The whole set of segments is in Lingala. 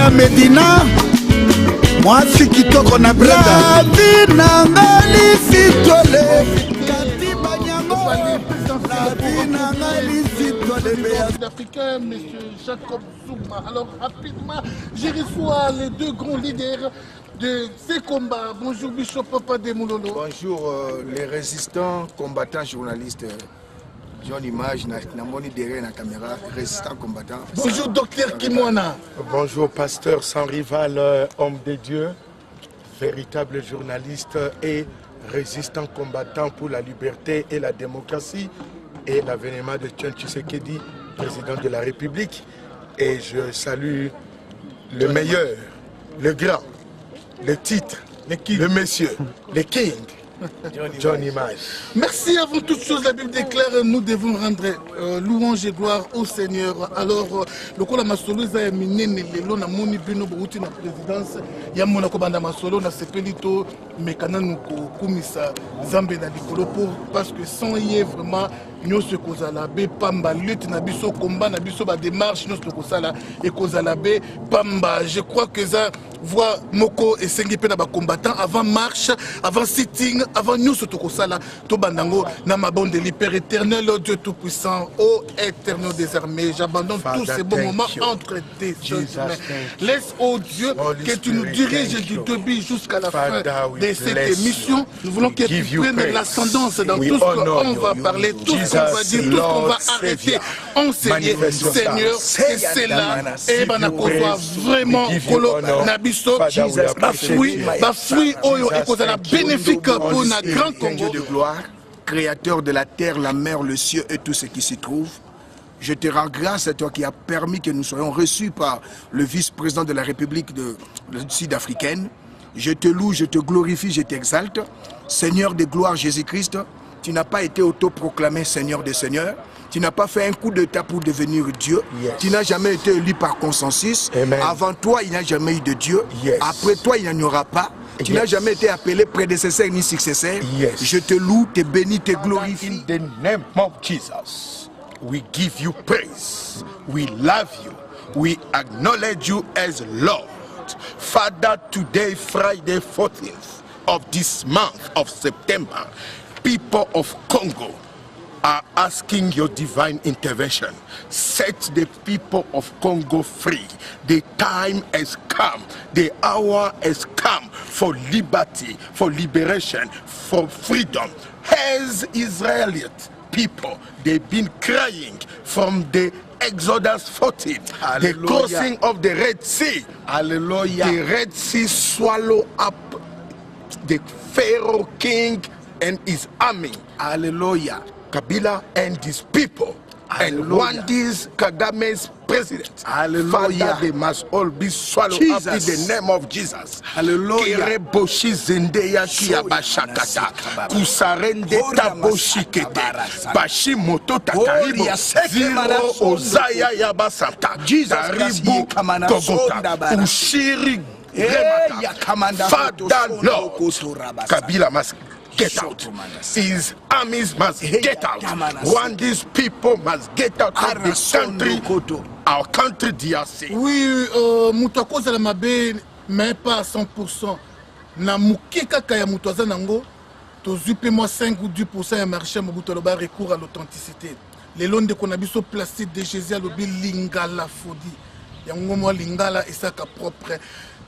ya Medina mwasi kitoko na brada la nangali sitole kati banyango la nangali sitole africain, monsieur Jacob Zuma. Alors rapidement, je reçois les deux grands leaders de ces combats. Bonjour Bishop Papa de Moulolo. Bonjour les résistants, combattants, journalistes. John Image, Namoni derrière la caméra, résistant, combattant. Bonjour docteur Kimwana. Bonjour pasteur sans rival, homme de Dieu, véritable journaliste et résistant combattant pour la liberté et la démocratie et l'avènement de Tchan Tshisekedi, président de la République. Et je salue le meilleur, le grand, le titre, le monsieur, le king. John Image. Merci. Avant toute chose, la Bible déclare nous devons rendre louange et gloire au Seigneur. Alors, le coup la masolo est minene lelo na moni bino bouti na présidence ya mona ko banda masolo na sepelito mekana nuko kumisa zambe na likolo pour parce que sans y vraiment nous ce kozala be pamba lutte na biso combat na biso ba démarche nous ce kozala et kozala be pamba. Je crois que ça voit moko et sengi pe na ba combattant avant marche, avant sitting, avant nous ce kozala to bandango na mabonde l'hyper éternel Dieu tout puissant, ô éternel des armées, j'abandonne tous ces bons moments entre tes mains. Laisse ô Dieu que tu nous diriges du début jusqu'à la fin de cette émission. Nous voulons que tu prennes l'ascendance dans tout ce qu'on va parler, tout ce qu'on va dire, tout ce qu'on va arrêter. Enseigner, Seigneur, et c'est là, et ben vraiment kolo nabiso, bafui oyo et qu'on a bénéfique pour notre grand Congo. De gloire, créateur de la terre, la mer, le ciel et tout ce qui s'y trouve. Je te rends grâce à toi qui a permis que nous soyons reçus par le vice-président de la République sud-africaine. Je te loue, je te glorifie, je t'exalte. Seigneur de gloire Jésus-Christ, tu n'as pas été autoproclamé Seigneur des Seigneurs. Tu n'as pas fait un coup d'État pour devenir Dieu. Yes. Tu n'as jamais été élu par consensus. Amen. Avant toi, il n'y a jamais eu de Dieu. Yes. Après toi, il n'y en aura pas. Tu n'as jamais été appelé prédécesseur ni successeur. Yes. Je te loue, te bénis, te glorifie. In the name of Jesus, we give you praise. We love you. We acknowledge you as Lord. Father, today, Friday, 14th of this month of September, people of Congo are asking your divine intervention. Set the people of Congo free. The time has come. The hour has come for liberty, for liberation, for freedom. As Israeli people, they've been crying from the Exodus 14, Hallelujah. The crossing of the Red Sea. Hallelujah. The Red Sea swallowed up the Pharaoh king and his army. Hallelujah. Kabila and his people. Hallelujah. And one is Kagame's president. Hallelujah. Father, they must all be swallowed up in the name of Jesus. Hallelujah. Kereboshi zendeya kiabashakata. Kusarende taboshikete. Bashi moto takaribo. Zero ozaya yabasata. Jesus Ribu Kogota. Ushiri Remata. Father Lord. Kabila must get out. His armies must get out. One, these people must get out of this country, our country DRC. Oui, Moutakoza la mabe, mais pas à 100%. Na mukika kaya mutwaza nango, to zupe moi 5 ou 10% ya marché mabutaloba recours à l'authenticité. Les longs de konabiso plastique de Jésus lobi lingala fodi. Yango moi lingala et ça propre.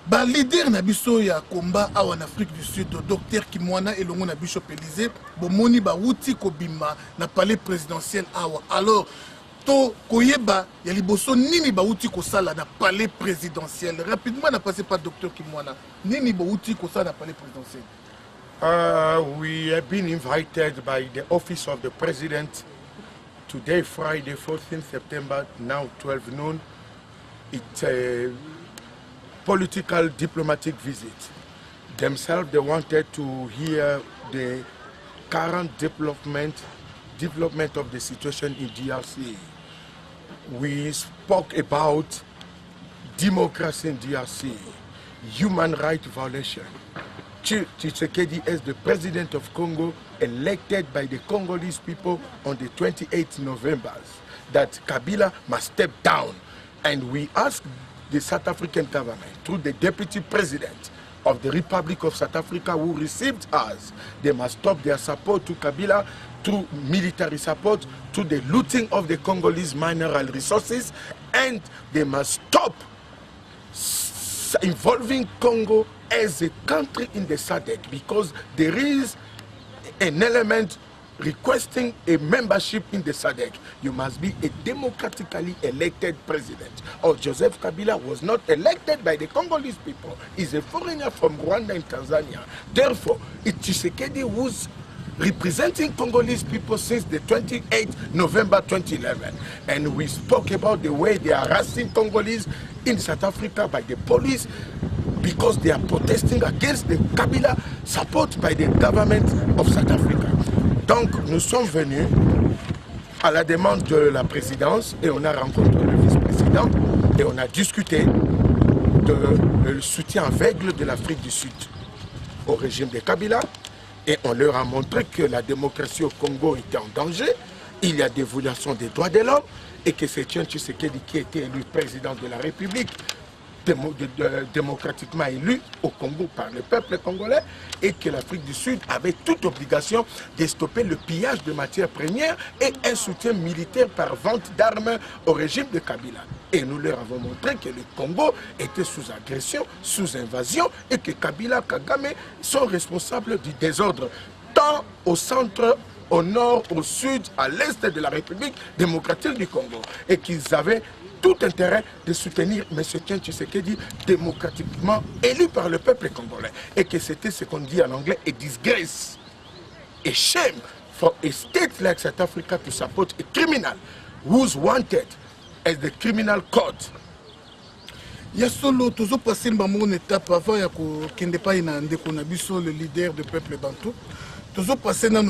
Ba leader na biso ya combat en Afrique du Sud, docteur Kimwana et longo na Bishop Élysée, bomoni ba wuti kobima na palais présidentiel awa. Alors to koyeba ya liboso nini ba wuti ko sala na palais présidentiel. Rapidement na passé par docteur Kimwana. Nini ba wuti ko sala na palais présidentiel. We have been invited by the office of the president today, Friday, 14th September, now 12 noon. It's a political diplomatic visit. Themselves, they wanted to hear the current development of the situation in DRC. We spoke about democracy in DRC, human rights violation. Tshisekedi is the president of Congo, elected by the Congolese people on the 28th November, that Kabila must step down. And we asked the South African government, through the deputy president of the Republic of South Africa who received us, they must stop their support to Kabila through military support, to the looting of the Congolese mineral resources, and they must stop involving Congo as a country in the SADC, because there is an element requesting a membership in the SADC. You must be a democratically elected president. Or Joseph Kabila was not elected by the Congolese people. He's a foreigner from Rwanda and Tanzania. Therefore, it's Tshisekedi who's representing Congolese people since the 28th November 2011. And we spoke about the way they are harassing Congolese in South Africa by the police because they are protesting against the Kabila support by the government of South Africa. Donc nous sommes venus à la demande de la présidence et on a rencontré le vice-président et on a discuté du soutien aveugle de l'Afrique du Sud au régime de Kabila. Et on leur a montré que la démocratie au Congo était en danger, il y a des violations des droits de l'homme, et que c'est Etienne Tshisekedi qui était élu président de la République, démocratiquement élu au Congo par le peuple congolais, et que l'Afrique du Sud avait toute obligation de stopper le pillage de matières premières et un soutien militaire par vente d'armes au régime de Kabila. Et nous leur avons montré que le Congo était sous agression, sous invasion, et que Kabila, Kagame sont responsables du désordre, tant au centre, au nord, au sud, à l'est de la République démocratique du Congo. Et qu'ils avaient tout intérêt de soutenir M. Etienne Tshisekedi démocratiquement élu par le peuple congolais. Et que c'était ce qu'on dit en anglais, a disgrace, a shame for a state like South Africa to support a criminal who's wanted as the criminal court. Ya solo toujours passé une étape avant ya kende pa ina ndeko na biso le leader du peuple bantou. Toujours passé na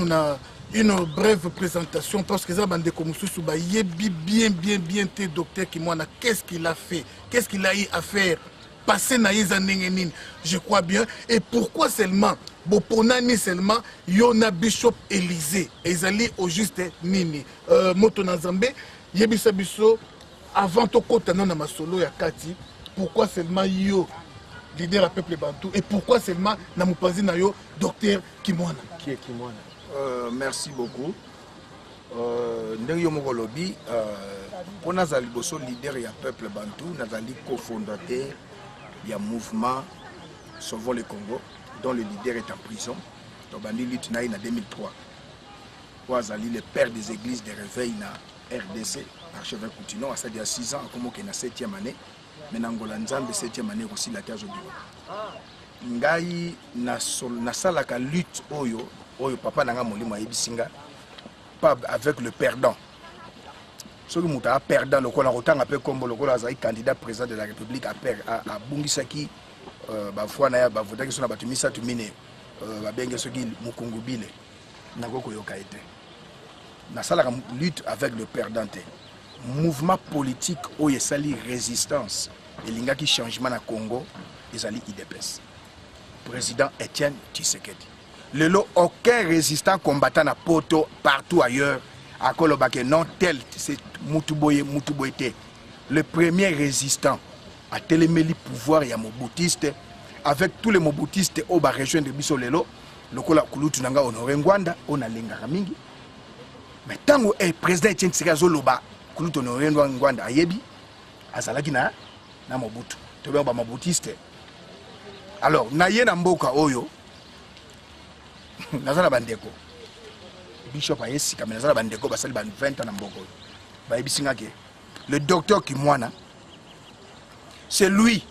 une brève présentation parce que ça bande comme sous ba yebi bien té docteur qui moi qu'est-ce qu'il a fait, qu'est-ce qu'il a eu à faire passer na yeza nengenine, je crois bien. Et pourquoi seulement Boponani seulement Yona Bishop Élysée ezali au juste nini moto na Zambé yebisa biso avant to kota na masolo ya kati, pourquoi seulement yo leader à peuple bantou et pourquoi seulement na mupanzi na yo docteur Kimwana? Qui est Kimwana? Merci beaucoup. Ndenge yo moko lobi pour nazali boso leader ya peuple bantou, nazali cofondateur ya mouvement Sauvons le Congo dont le leader est en prison. Donc bandi lutte na 2003. Wazali le père des églises de réveil na RDC, archevêque Coutinho, à ça il y a 6 ans, comme on est 7e année. Maintenant, Angola Nzambe 7e année aussi la terre aujourd'hui. Ngai na salaka lutte oyo papa nanga molimo yebisinga pas avec le perdant. Ce que muta perdant le kola rotanga pe kombo le kola azai candidat président de la République à bungisaki ba fois na ya ba votaki sona batumisa tumine ba benge soki mukungubile nangoko yoka été. Na salaka lutte avec le perdant. Mouvement politique où il y a résistance et il y a un changement na Congo, il y a IDPS. Président Etienne Tshisekedi. Le lot aucun résistant combattant na poto partout ailleurs à Kolobake non tel c'est Mutuboye. Le premier résistant à téléméli pouvoir il y a Moboutiste avec tous les Moboutistes au bas région de Bisolelo, le kola kulutu nanga honoré Ngwanda on a lenga mingi. Mais tant que président Etienne Tshisekedi zoloba kulutu honoré Ngwanda ayebi azalaki na Mobutu. To ba Moboutiste. Alors naye na mboka oyo nazala bandeko Bishop ayesi kamena nazala bandeko basali ban 20 ans na mboka oyo ba ebisinga ke le docteur Kimwana c'est lui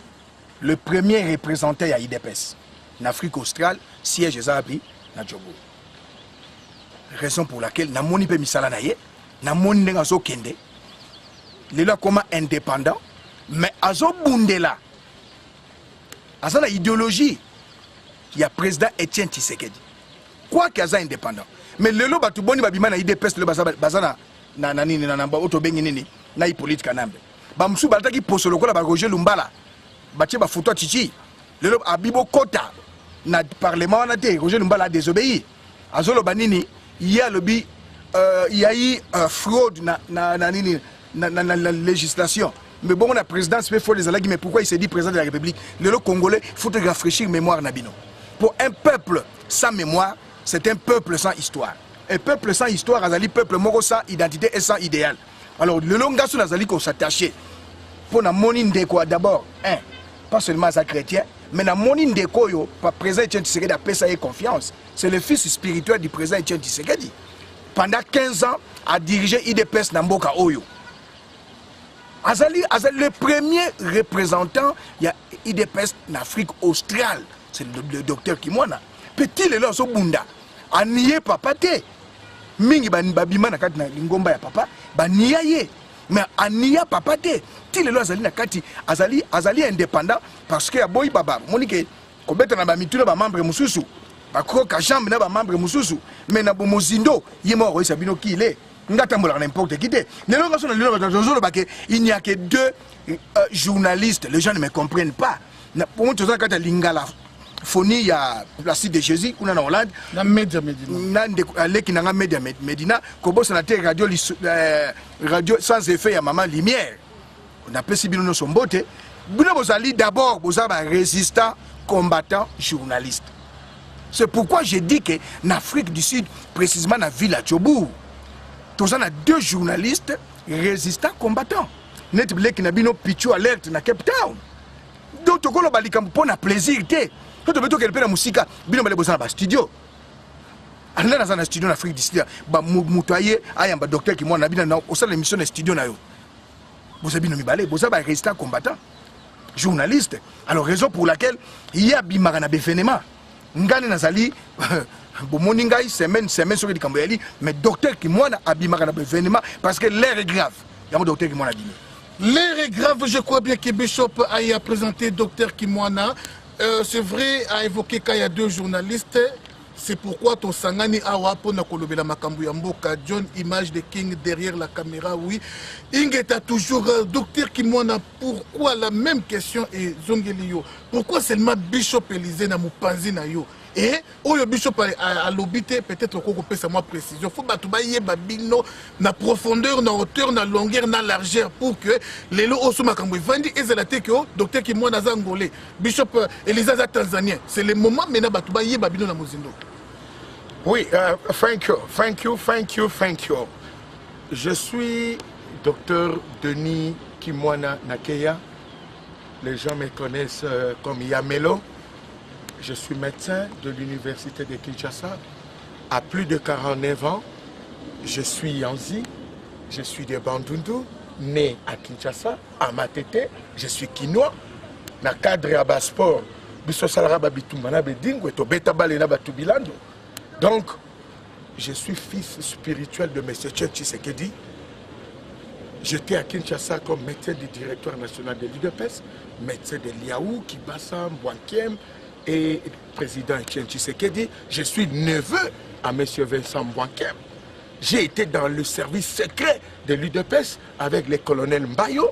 le premier représentant à IDPS en Afrique australe siège ezabri na Djogo, raison pour laquelle na moni pe misala na ye na moni ndenga zo kende lelo comme indépendant mais azo bundela azana idéologie il y a président Etienne Tshisekedi quoi qu'il y a indépendant mais lelo batu boni babima na IDPS le bazana na nini na namba auto bengi nini na politique kanambe ba musu bataki poso lokola ba Roger Lumbala batie ba photo Chichi lelo abibo kota na parlement na te Roger Lumbala a désobéi azolo banini il y a eu fraude na nini na législation Mais bon, on a président, c'est faut les alliés, mais pourquoi il s'est dit président de la République? Le Congolais, il faut rafraîchir mémoire Nabino. Pour un peuple sans mémoire, c'est un peuple sans histoire. Un peuple sans histoire, azali peuple moro sans identité et sans idéal. Alors, le longa sur azali qu'on s'attache pour na moni ndeko d'abord, pas seulement à chrétien, mais na moni ndeko yo, par président Etienne Tshisekedi a payé sa confiance. C'est le fils spirituel du président Etienne Tshisekedi. Pendant 15 ans, a dirigé IDPS Namboka Oyo. Azali le premier représentant, il y a IDPS en Afrique australe. C'est le docteur Kimwana. Petit le so bunda. Aniye papa te. Mingi babima na kati na lingomba ya papa. Baniya ye. Mais aniya papa te. Ti le azali na kati. Azali indépendant. Parce que boy baba. Monique. Kobeta na ba mituna ba membre mususu. Bakroka jambe na ba membre mususu. Mais na bo mozindo. Yemo ro sabino ki il est. N'importe qui. Il n'y a que 2 journalistes. Les gens ne me comprennent pas. Pour moi, quand Lingala Foni, il y a la cité de Jésus, on a en Hollande. La média Médina. La média Médina. Comme ça, radio sans effet, il y a maman lumière. On appelle si bien son beauté. Vous allez d'abord, vous avez un résistant, combattant, journaliste. C'est pourquoi j'ai dit que en Afrique du Sud, précisément dans la ville à Tchobourg, tous on a 2 journalistes résistants combattants. Net blek na bino pichu alerte na Cape Town. Donc to kolo balika mpona plaisir te. To beto ke pena musika bino bale bozana ba studio. Alna na zana studio na Afrique du Sud ba mutoyer ayamba docteur ki mwana bina na osala émission na studio na yo. Boza bino mibale boza ba résistant combattant journaliste. Alors raison pour laquelle il y a bimara na bévénement. Ngane nazali Bomoningai semaine sur le Cambodge, mais docteur qui moi a abîmé l'événement parce que l'air est grave. Il y a un docteur qui moi a abîmé. L'air est grave, je crois bien que Bishop a présenté docteur Kimwana. C'est vrai, a évoqué qu'il y a 2 journalistes. C'est pourquoi ton sangani awa pona kolobela makambu ya mboka John Image de King derrière la caméra. Oui, Ingeta toujours docteur Kimwana. Pourquoi la même question est Zongelio? Pourquoi seulement Bishop Élisée na mupanzi na yo? Et Oyo Bishop a l'obité peut-être qu'on peut sa moi précision. Faut batoubaye babino na profondeur, na hauteur, na longueur, na largeur pour que les lots au makambo vandi et zelaté que docteur Kimwana zangolé Bishop Eliza Tanzanien. C'est le moment maintenant batoubaye babino na mozindo. Oui, thank you. Je suis docteur Denis Kimwana Nakeya. Les gens me connaissent comme Yamelo. Je suis médecin de l'université de Kinshasa. À plus de 49 ans, je suis Yanzi, je suis de Bandundu, né à Kinshasa, à Matete, je suis Kinois. Dans le cadre de Basport, donc, je suis fils spirituel de M. Tshisekedi. J'étais à Kinshasa comme médecin du directeur national de l'UDPS, médecin de Liaou, Kibasa, Mbouankiem, et président Etienne Tshisekedi. Je suis neveu à M. Vincent Mbouankem. J'ai été dans le service secret de l'UDPS avec les colonels Mbayo,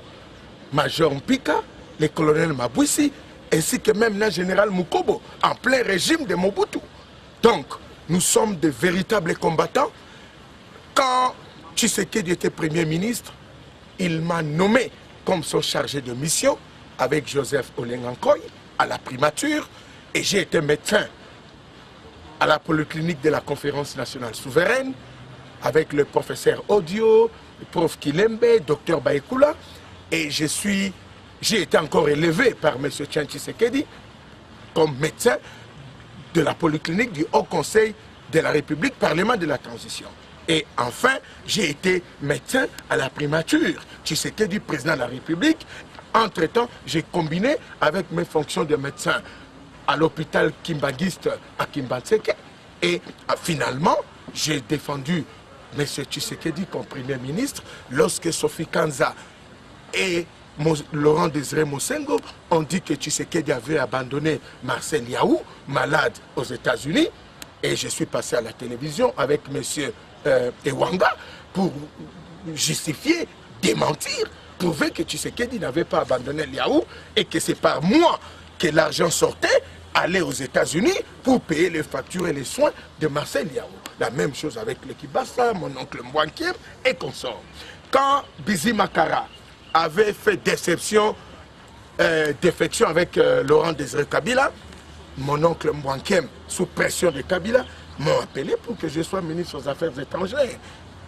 Major Mpika, les colonels Mabouissi, ainsi que même le général Mukobo, en plein régime de Mobutu. Donc, nous sommes de véritables combattants. Quand Tshisekedi était Premier ministre, il m'a nommé comme son chargé de mission avec Joseph Olengankoy à la primature. Et j'ai été médecin à la polyclinique de la Conférence nationale souveraine avec le professeur Odio, le prof Kilembe, docteur Baekula. Et j'ai été encore élevé par M. Tshisekedi comme médecin de la polyclinique du Haut Conseil de la République, Parlement de la Transition. Et enfin, j'ai été médecin à la primature. Tshisekedi, président de la République. Entre-temps, j'ai combiné avec mes fonctions de médecin à l'hôpital Kimbangiste à Kimbanseke. Et finalement, j'ai défendu M. Tshisekedi comme Premier ministre lorsque Sophie Kanza et Laurent Désiré Mosengo ont dit que Tshisekedi avait abandonné Marcel Yaou, malade aux États-Unis. Et je suis passé à la télévision avec M. Ewanga pour justifier, démentir, prouver que Tshisekedi n'avait pas abandonné Yaou et que c'est par moi que l'argent sortait, allait aux États-Unis pour payer les factures et les soins de Marcel Yaou. La même chose avec l'équipe Bassa, mon oncle Mbouankiem et consorts. Quand Bizi Makara avait fait déception, défection avec Laurent Désiré Kabila, mon oncle Mbwankem, sous pression de Kabila, m'ont appelé pour que je sois ministre aux Affaires étrangères.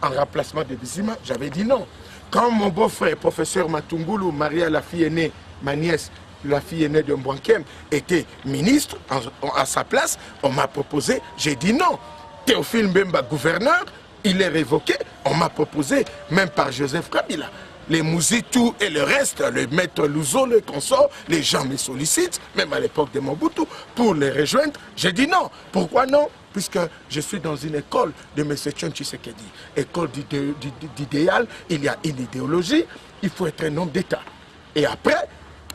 En remplacement de Bizima, j'avais dit non. Quand mon beau-frère, professeur Matungulu, Maria, la fille aînée, ma nièce, la fille aînée de Mbwankem, était ministre à sa place, on m'a proposé, j'ai dit non. Théophile Mbemba, gouverneur, il est révoqué, on m'a proposé, même par Joseph Kabila. Les Mouzitou et le reste, le maître Louzo, le consort, les gens me sollicitent, même à l'époque de Mobutu, pour les rejoindre. J'ai dit non. Pourquoi non? Puisque je suis dans une école de M. Etienne Tshisekedi. École d'idéal, il y a une idéologie, il faut être un homme d'État. Et après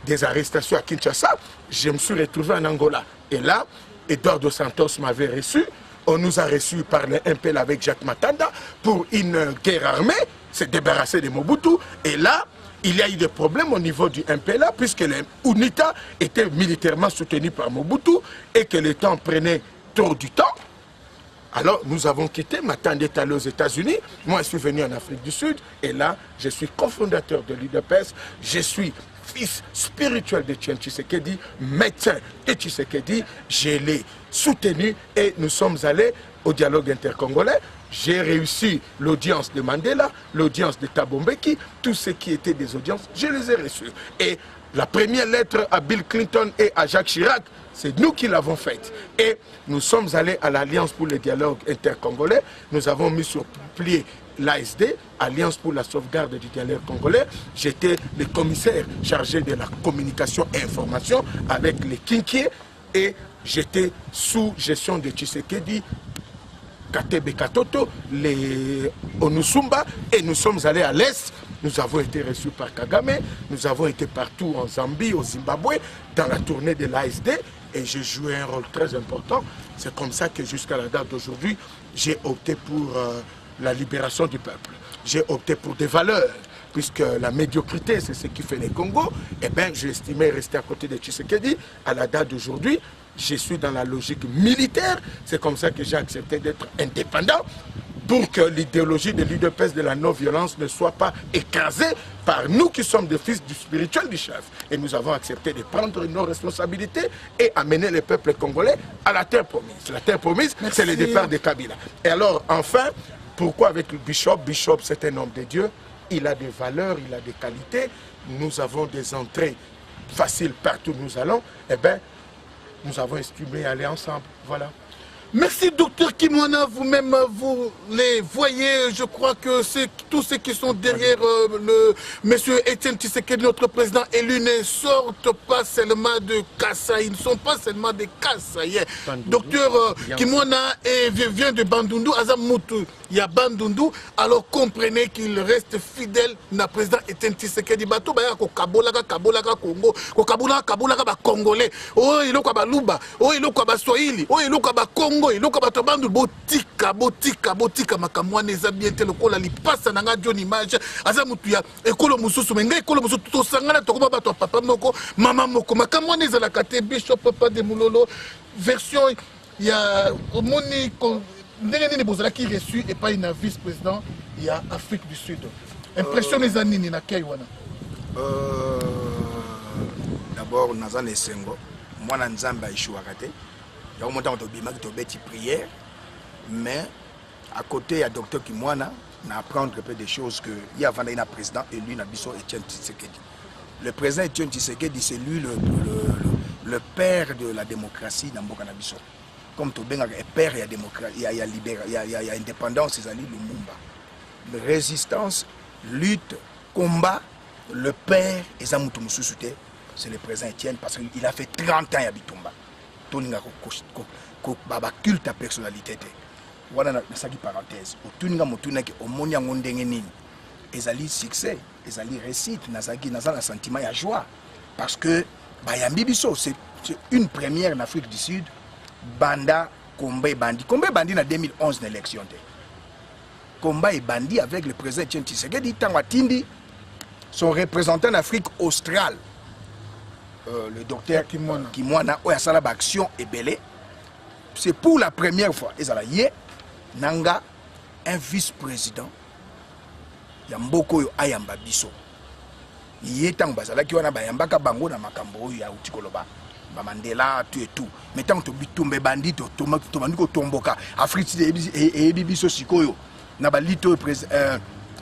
des arrestations à Kinshasa, je me suis retrouvé en Angola. Et là, Eduardo Santos m'avait reçu. On nous a reçus par le MPL avec Jacques Matanda pour une guerre armée, s'est débarrassé de Mobutu. Et là, il y a eu des problèmes au niveau du MPLA puisque l'UNITA était militairement soutenu par Mobutu et que le temps prenait trop du temps. Alors nous avons quitté, Matanda est allé aux États-Unis, moi je suis venu en Afrique du Sud et là je suis cofondateur de l'UDPS, je suis fils spirituel de Etienne Tshisekedi, médecin de Tshisekedi, je l'ai soutenu et nous sommes allés au dialogue intercongolais. J'ai réussi l'audience de Mandela, l'audience de Thabo Mbeki, tous ceux qui étaient des audiences, je les ai reçus. Et la première lettre à Bill Clinton et à Jacques Chirac, c'est nous qui l'avons faite. Et nous sommes allés à l'Alliance pour le dialogue intercongolais. Nous avons mis sur pied l'ASD, Alliance pour la sauvegarde du dialogue congolais. J'étais le commissaire chargé de la communication et information avec les Kinkié. Et j'étais sous gestion de Tshisekedi, Katebe Katoto, les Onusumba, et nous sommes allés à l'Est. Nous avons été reçus par Kagame, nous avons été partout en Zambie, au Zimbabwe, dans la tournée de l'ASD, et j'ai joué un rôle très important. C'est comme ça que jusqu'à la date d'aujourd'hui, j'ai opté pour la libération du peuple. J'ai opté pour des valeurs, puisque la médiocrité, c'est ce qui fait les Congo. Eh bien, j'ai estimé rester à côté de Tshisekedi. À la date d'aujourd'hui, je suis dans la logique militaire. C'est comme ça que j'ai accepté d'être indépendant pour que l'idéologie de l'UDPS de la non-violence ne soit pas écrasée par nous qui sommes des fils du spirituel du chef. Et nous avons accepté de prendre nos responsabilités et amener le peuple congolais à la terre promise. La terre promise, c'est le départ de Kabila. Et alors, enfin, pourquoi avec le Bishop? Bishop, c'est un homme de Dieu. Il a des valeurs, il a des qualités. Nous avons des entrées faciles partout où nous allons. Eh bien, nous avons estimé aller ensemble. Voilà. Merci, docteur Kimwana. Vous-même, vous les voyez. Je crois que tous ceux qui sont derrière le monsieur Etienne Tshisekedi, notre président élu, ne sortent pas seulement de Kasaï. Ils ne sont pas seulement des Kasaïens. Docteur Kimwana vient de Bandundu, Azamutu. Il y a Bandundu. Alors comprenez qu'il reste fidèle à président Etienne Tshisekedi. Bato baya ko Kabolaga Congo. Ko Kabolaga ba Congolais. Oh, il est quoi Luba. Oh, il est quoi Swahili. Oh, il est quoi Congo. Il est quoi Bandu. Botika makamwane eza bien te lokola lipasa nanga Johnny Image. Azamutu ya ekolo mususu menga ekolo mususu to sangana to ba to papa moko mama moko makamwane eza la kate Bishop Papa de Mulolo version il y a moni ndenge bozalaki reçu et pas une vice-président, il y a Afrique du Sud. Impression les années na Kaiwana. D'abord Nazan et Sengo, moi Nzamba Ishuakate. Il y a un moment où tu prière, mais à côté il y a docteur Kimwana, on apprendre un peu des choses que il y a un président élu Nabiso Etienne Tshisekedi. Le président Etienne Tshisekedi, c'est lui le père de la démocratie dans Mboka Nabiso. Comme tout le monde est père, il y a démocratie, il y a indépendance, c'est Lumumba. Résistance, lutte, combat, le père, c'est le président Etienne parce qu'il a fait 30 ans à Bitumba. Tout le monde a culte à personnalité. Voilà une parenthèse. Tout le monde a un succès, un réussite, un sentiment de joie. Parce que c'est une première en Afrique du Sud. Banda, combat et bandit. Combat et bandit en 2011 dans l'élection. Combat et bandit avec le président Etienne Tshisekedi, Tangwatindi, son représentant en Afrique australe, le docteur Kimwana, où il y a une action et belé. C'est pour la première fois. Et ça y est, Nanga, un vice-président, il y a Mboko Ayamba Bisso. Yé tant basala qui wana bayambaka bango na makambo ya utikoloba. Ba Mandela tout et tout. Mais tant que bitumbe bandit to bandiko tomboka Afrique et bibiso sikoyo na ba lito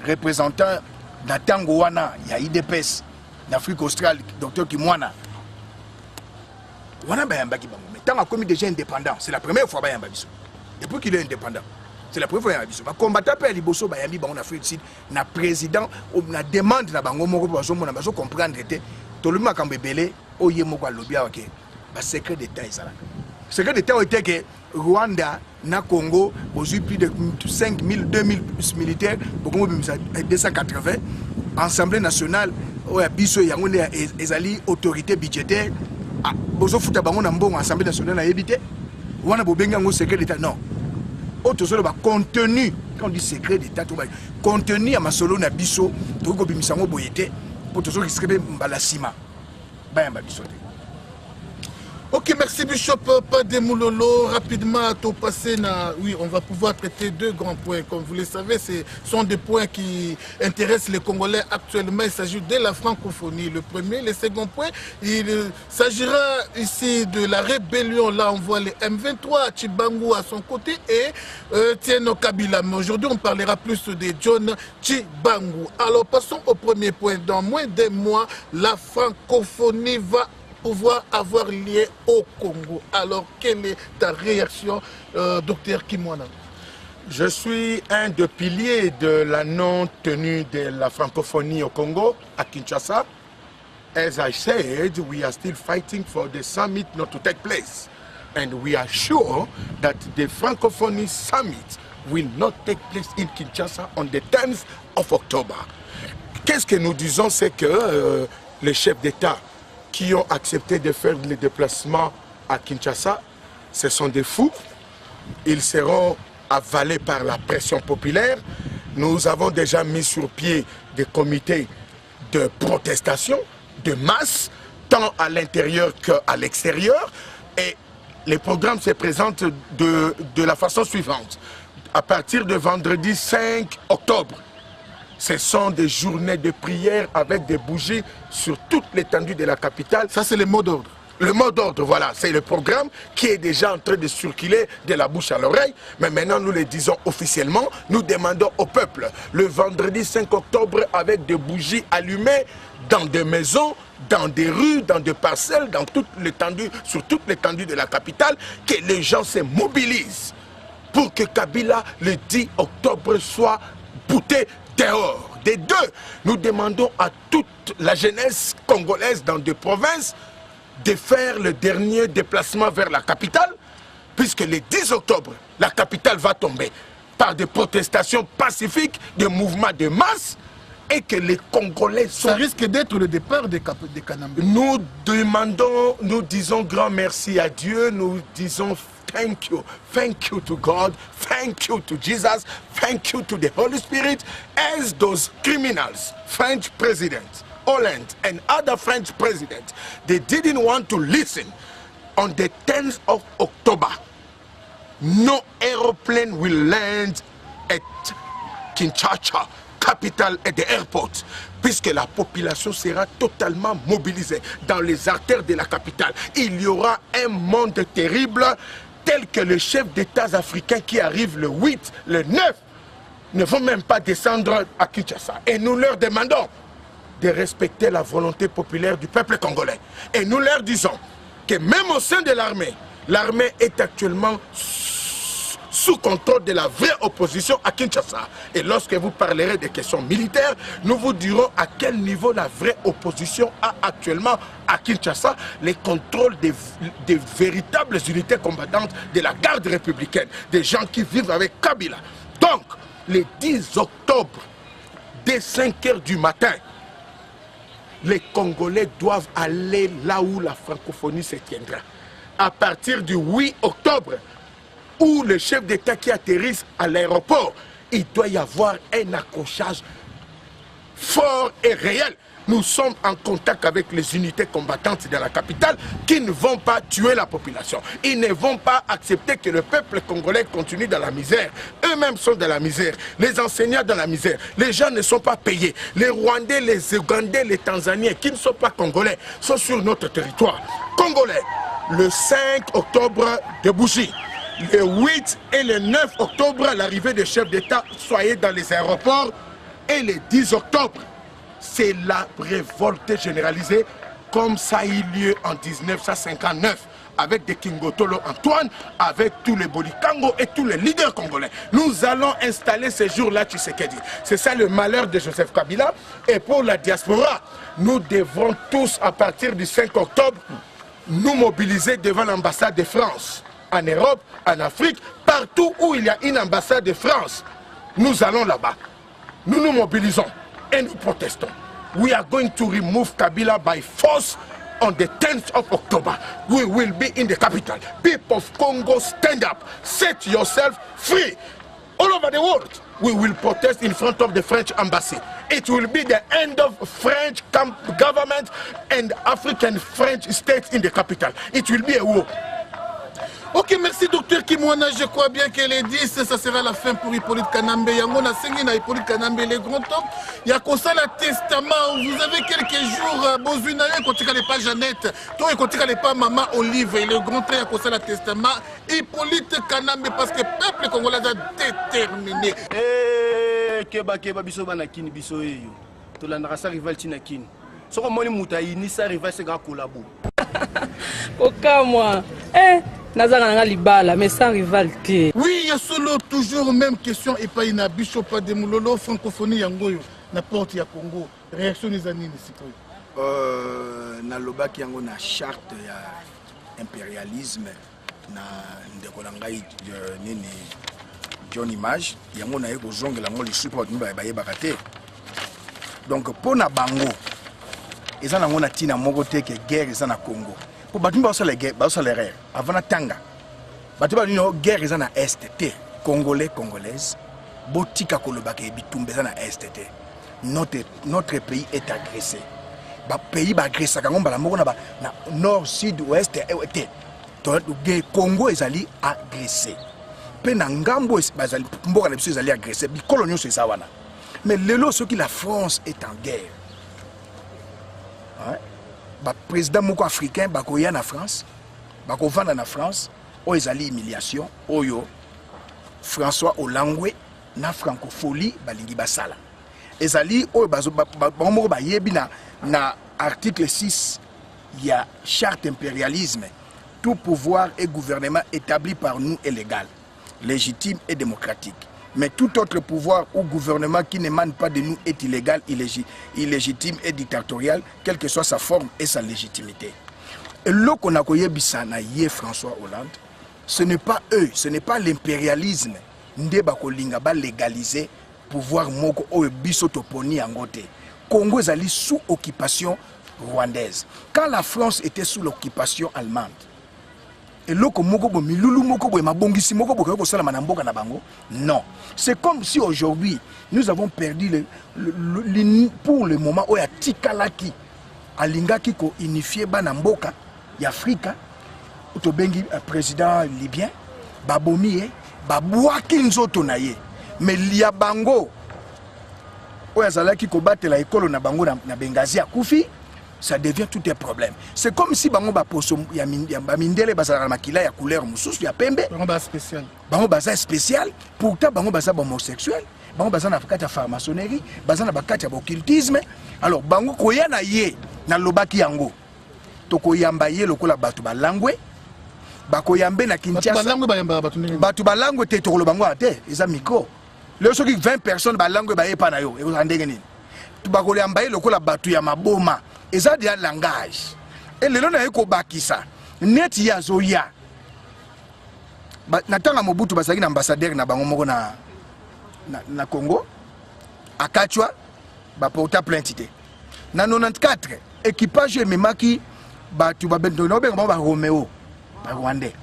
représentant na tango wana ya IDPS d'Afrique australe docteur Kimwana. Wana bayambaki bango. Mais tant a commis déjà indépendant, c'est la première fois bayamba biso. Depuis qu'il est indépendant. C'est la première fois qu'il y a un combattant à Liboso, Bayambi, en Afrique du Sud, na président, na demande na bango moko bazo mona bazo comprendre que tout le monde quand bébélé, oye moko lobia ok, ba secret d'état ezala. Secret d'état était que Rwanda na Congo, aujourd'hui plus de 5000 2000 militaires, beaucoup 280, Assemblée nationale, oya biso yango ezali autorité budgétaire, bozo futa bango na mbongo Assemblée nationale na yebité, wana bobenga ngo secret d'état non. Autre chose, contenu, quand on dit secret d'État, contenu à ma solo na biso, tout comme Misango Boyete, pour tout ce qui serait Mbalasima. Ok, merci Bishop Pademoulolo. Rapidement, à tout passer, oui, on va pouvoir traiter deux grands points. Comme vous le savez, ce sont des points qui intéressent les Congolais actuellement. Il s'agit de la francophonie, le premier. Le second point, il s'agira ici de la rébellion. Là, on voit les M23, Tchibangu à son côté et Tieno Kabila. Mais aujourd'hui, on parlera plus de John Tchibangu. Alors, passons au premier point. Dans moins d'un mois, la francophonie va pouvoir avoir lié au Congo. Alors, quelle est ta réaction, docteur Kimwana? Je suis un des piliers de la non-tenue de la francophonie au Congo, à Kinshasa. As I said, we are still fighting for the summit not to take place. And we are sure that the francophonie summit will not take place in Kinshasa on the 10th of October. Qu'est-ce que nous disons, c'est que les chefs d'État qui ont accepté de faire les déplacements à Kinshasa, ce sont des fous. Ils seront avalés par la pression populaire. Nous avons déjà mis sur pied des comités de protestation, de masse, tant à l'intérieur qu'à l'extérieur. Et les programmes se présentent de la façon suivante. À partir de vendredi 5 octobre, ce sont des journées de prière avec des bougies sur toute l'étendue de la capitale. Ça, c'est le mot d'ordre. Le mot d'ordre, voilà, c'est le programme qui est déjà en train de circuler de la bouche à l'oreille. Mais maintenant, nous le disons officiellement, nous demandons au peuple, le vendredi 5 octobre, avec des bougies allumées dans des maisons, dans des rues, dans des parcelles, dans toute l'étendue, sur toute l'étendue de la capitale, que les gens se mobilisent pour que Kabila, le 10 octobre, soit bouté dehors. Des deux, nous demandons à toute la jeunesse congolaise dans des provinces de faire le dernier déplacement vers la capitale, puisque le 10 octobre, la capitale va tomber par des protestations pacifiques, des mouvements de masse, et que les Congolais sont... Ça risque d'être le départ des Kanambé. Nous demandons, nous disons grand merci à Dieu, nous disons thank you to God, thank you to Jesus, thank you to the Holy Spirit, as those criminals, French presidents, Hollande and other French presidents, they didn't want to listen. On the 10th of October, no aeroplane will land at Kinshasa, capitale et the airport, puisque la population sera totalement mobilisée dans les artères de la capitale. Il y aura un monde terrible tel que les chefs d'État africains qui arrivent le 8, le 9, ne vont même pas descendre à Kinshasa. Et nous leur demandons de respecter la volonté populaire du peuple congolais. Et nous leur disons que même au sein de l'armée, l'armée est actuellement sous contrôle de la vraie opposition à Kinshasa. Et lorsque vous parlerez des questions militaires, nous vous dirons à quel niveau la vraie opposition a actuellement à Kinshasa les contrôles des véritables unités combattantes de la garde républicaine, des gens qui vivent avec Kabila. Donc, le 10 octobre, dès 5 h du matin, les Congolais doivent aller là où la francophonie se tiendra. À partir du 8 octobre, où le chef d'État qui atterrisse à l'aéroport, il doit y avoir un accrochage fort et réel. nous sommes en contact avec les unités combattantes de la capitale qui ne vont pas tuer la population. Ils ne vont pas accepter que le peuple congolais continue dans la misère. Eux-mêmes sont dans la misère. Les enseignants dans la misère. Les gens ne sont pas payés. Les Rwandais, les Ougandais, les Tanzaniens qui ne sont pas congolais sont sur notre territoire. Congolais, le 5 octobre de Bougie. Le 8 et le 9 octobre, l'arrivée des chefs d'État, soyez dans les aéroports. Et le 10 octobre, c'est la révolte généralisée, comme ça a eu lieu en 1959, avec des Kingotolo Antoine, avec tous les Bolikango et tous les leaders congolais. Nous allons installer ces jours-là Tshisekedi. C'est ça le malheur de Joseph Kabila. Et pour la diaspora, nous devrons tous, à partir du 5 octobre, nous mobiliser devant l'ambassade de France. En Europe, en Afrique, partout où il y a une ambassade de France, nous allons là-bas. Nous nous mobilisons et nous protestons. We are going to remove Kabila by force on the 10th of October. We will be in the capital. People of Congo, stand up. Set yourself free. All over the world, we will protest in front of the French embassy. It will be the end of French government and African French states in the capital. It will be a war. Ok, merci docteur Kimwana. Je crois bien que les 10, ça sera la fin pour Hippolyte Kanambe. Yango na sengi na Hippolyte Kanambe, les grands temps. Il y a comme ça le testament. Vous avez quelques jours, Bozunaye, quand tu n'as pas Jeannette, toi, quand tu n'as pas Maman Olive, et le grand temps, il y a comme ça le testament. Hippolyte Kanambe, parce que le peuple congolais a déterminé. Eh, Keba biso bana kini biso eyo. To la nasa rival tina kini. Soko moni mutayi ni sa rival se ga kolabo. Oka moi. Nazanga libala mais sans rivalité. Oui, il y a solo toujours même question et pas une Bishop de Moulolo francophonie yangoyo na porte ya Congo. Réaction des années sikoyo. Na lobaki yango na charte ya impérialisme na ndekola ngai nini John Image yango na yeko zongela ngo li support mba ba yebaka te. Donc pona bango eza nango na tina moko te ke guerre eza na Congo. Pour battre les guerres, avant la tanga. Battre les guerres dans l'Est, Congolais, Congolaises, Botika Kolobake, Bitumbe dans l'Est. Notre pays est agressé. Le pays est agressé. Nord, Sud, Ouest, Est. Le Congo est agressé. Penangambo est agressé. Les coloniaux sont agressés. Mais la France est en guerre. Le président moko africain bakoya na France bakovanda na France o ezali humiliation oyo François Hollande na francophonie balingi basala ezali oyo moko bayebi na article 6 il y a charte impérialisme tout pouvoir et gouvernement établi par nous est légal légitime et démocratique. Mais tout autre pouvoir ou gouvernement qui n'émane pas de nous est illégal, illégitime et dictatorial, quelle que soit sa forme et sa légitimité. Et là qu'on a connu François Hollande, ce n'est pas eux, ce n'est pas l'impérialisme. Ndeba légaliser pouvoir moko o biso toponi angote. Congo est sous occupation rwandaise. Quand la France était sous l'occupation allemande, et loko moko bo milulu moko bo mabongisi moko bo ko sala manamboka na bango. Non, c'est comme si aujourd'hui nous avons perdu pour le moment oya tikalaki alingaki ko unifier bana mboka ya Afrika to bengi président libyen babomi babwaki nzoto na ye mais lia bango oya zalaki ko batela ekolo na bango na Benghazi akufi. Ça devient tout un problème. C'est comme si bango ba poso ya mindele bazala makila ya couleur mususu ya pembe. Bango ba spécial. Bango baza spécial. Pourtant bango baza homosexuel. Bango baza na bakati ya franc-maçonnerie, baza na bakati ya occultisme. Alors bango koya na ye na lobaki yango. Toko yamba ye lokola batu ba langwe. Bakoyambe na Kinshasa. Batu ba langwe ba yamba batu ndenge. Batu ba langwe te toko bango ate, eza micro. Le soki 20 personnes ba langwe ba yepa na yo, e ko ndenge nini. Bakoyamba ye lokola batu ya maboma. Et ça, il y a un langage. Et le long de bakisa, net ya zoya. Natanga Mobutu basaki ambassadeur na bango moko na Congo. Akachwa ba porta plainte. Na 94 équipage memaki ba tu ba bendo no be ba Romeo ba Rwandais.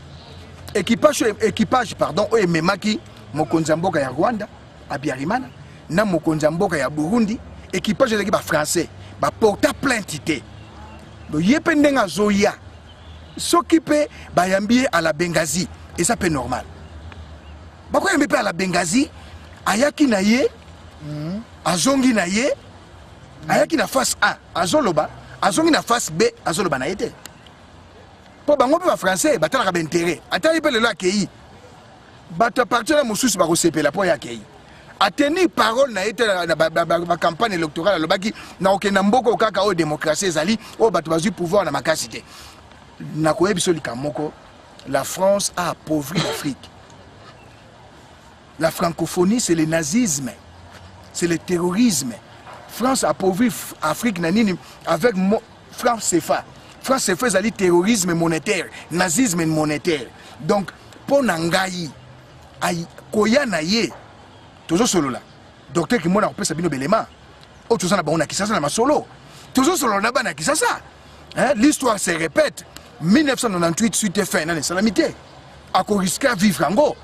Équipage pardon o memaki mokonza mboka ya Rwanda Abiyarimana na mokonza mboka ya Burundi. Équipage ezaki ba français. baporta plainte te donc ye mpe ndenge azoya soki mpe bayambi ye à la Benghazi eza mpe normal bakoyambi mpe à la Benghazi ayaki na ye azongi na ye ayaki na face A azoloba azongi na face B azoloba na ye te mpo bango mpe bafrançais batalaka baintérêt atali mpe lelo akei bato apartir na mosusu bakosepela mpo ye akei ateni parole na ye te na campagne électorale alobaki na okenda mboka kaka oyo démocratie ezali oyo bato bazwi pouvoir na makasi te nakoyebi biso likambo moko la France a appauvri l'Afrique. La francophonie c'est le nazisme, c'est le terrorisme. France a appauvri l'Afrique avec franc CFA. Franc CFA c'est le terrorisme monétaire, nazisme monétaire. Donc pour nangai ay koya na ye toujours solo là. Docteur qui mona opesa bino belema. O tozana ba ona kisasa na masolo. Toujours solo na ba na kisasa. Hein, l'histoire se répète. 1998 suite fin na salamité. Ako risquer vivre ango.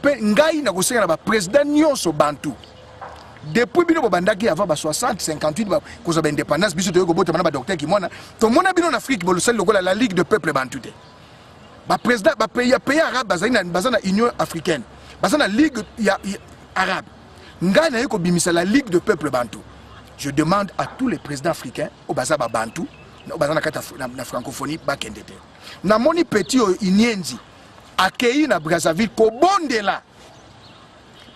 Pe ngai na kosenga na ba président nyonso bantu. Depuis bino bandaki avant ba 60 58 ba koza ba indépendance biso to ko bota na ba docteur qui mona to mona bino en Afrique bo le sel lokola la Ligue de peuple bantu te. Ba président ba pays arabe bazana Union africaine. Bazana Ligue arabe. Ngai na ko bimisa la Ligue de peuple bantu. Je demande à tous les présidents africains au bazaba bantu na francophonie bakende te. Na moni petit Inyenzi accueilli na Brazzaville ko bondela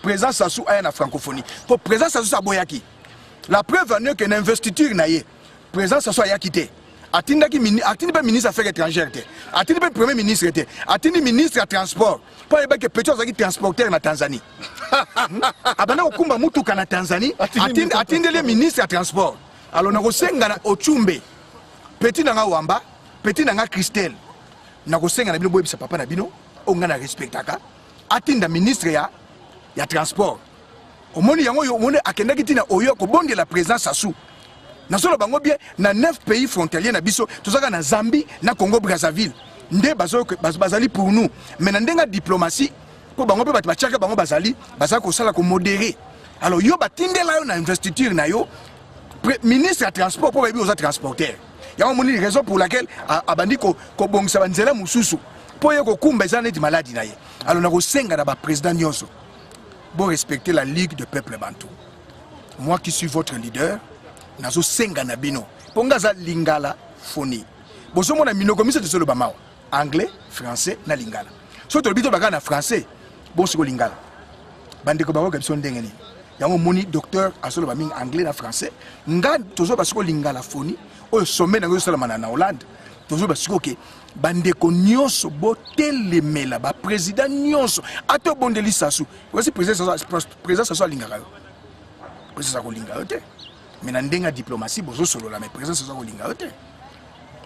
présence Sassou aya na francophonie. Pour présence Sassou saboyaki. La preuve en est que l'investiture na ye présence Sassou ayaki te. Atindaki ministre affaires étrangères te. Atindi premier ministre te. Atindi ministre à transport. Pour que petit ozaki transporteur na Tanzanie. Abana okumba mutuka na Tanzanie atindi le ministre à transport. Alors na kosenga na Ochumbe. Petit nanga Wamba, petit nanga Christelle. Na kosenga na bino boyebisa papa na bino, onga na respectaka. Atinda ministre ya transport. Omoni yango yo omoni akendaki tina oyo ko bonde la présence Sassou. Na solo bango bien na 9 pays frontaliers na biso, tozaka na Zambie, na Congo Brazzaville. Nde bazali pour nous. Mais na ndenga diplomatie, ko bango pe bato bachaka bango bazali ko sala ko modérer. Alors yo batindela yo na investiture na yo ministre ya transport pour bebi aux transporteurs. Il y a une raison pour laquelle abandi ko bongisa banzela mususu po ye ko kumba ezana di maladie na ye. Alors na ko senga na ba président nyonso bon respecter la Ligue de peuple bantu. Moi qui suis votre leader nazo senga na bino ponga za lingala phony. Bozo mona minoko miso de solo bamao anglais, français na lingala. So to bito baka na français bon siko lingala. Bande ko bako kapso ndenge ni. Yango moni docteur asolo ba ming anglais na français nga tozo basiko lingala phony. Au sommet dans la Hollande, toujours parce que bande ko nyonso botelemela ba président nyonso ato bondeli Sassou. Voici président Sassou lingaka. Président Sassou lingaka te. Mais na ndenga diplomatie bozo solo la mais président Sassou lingaka te.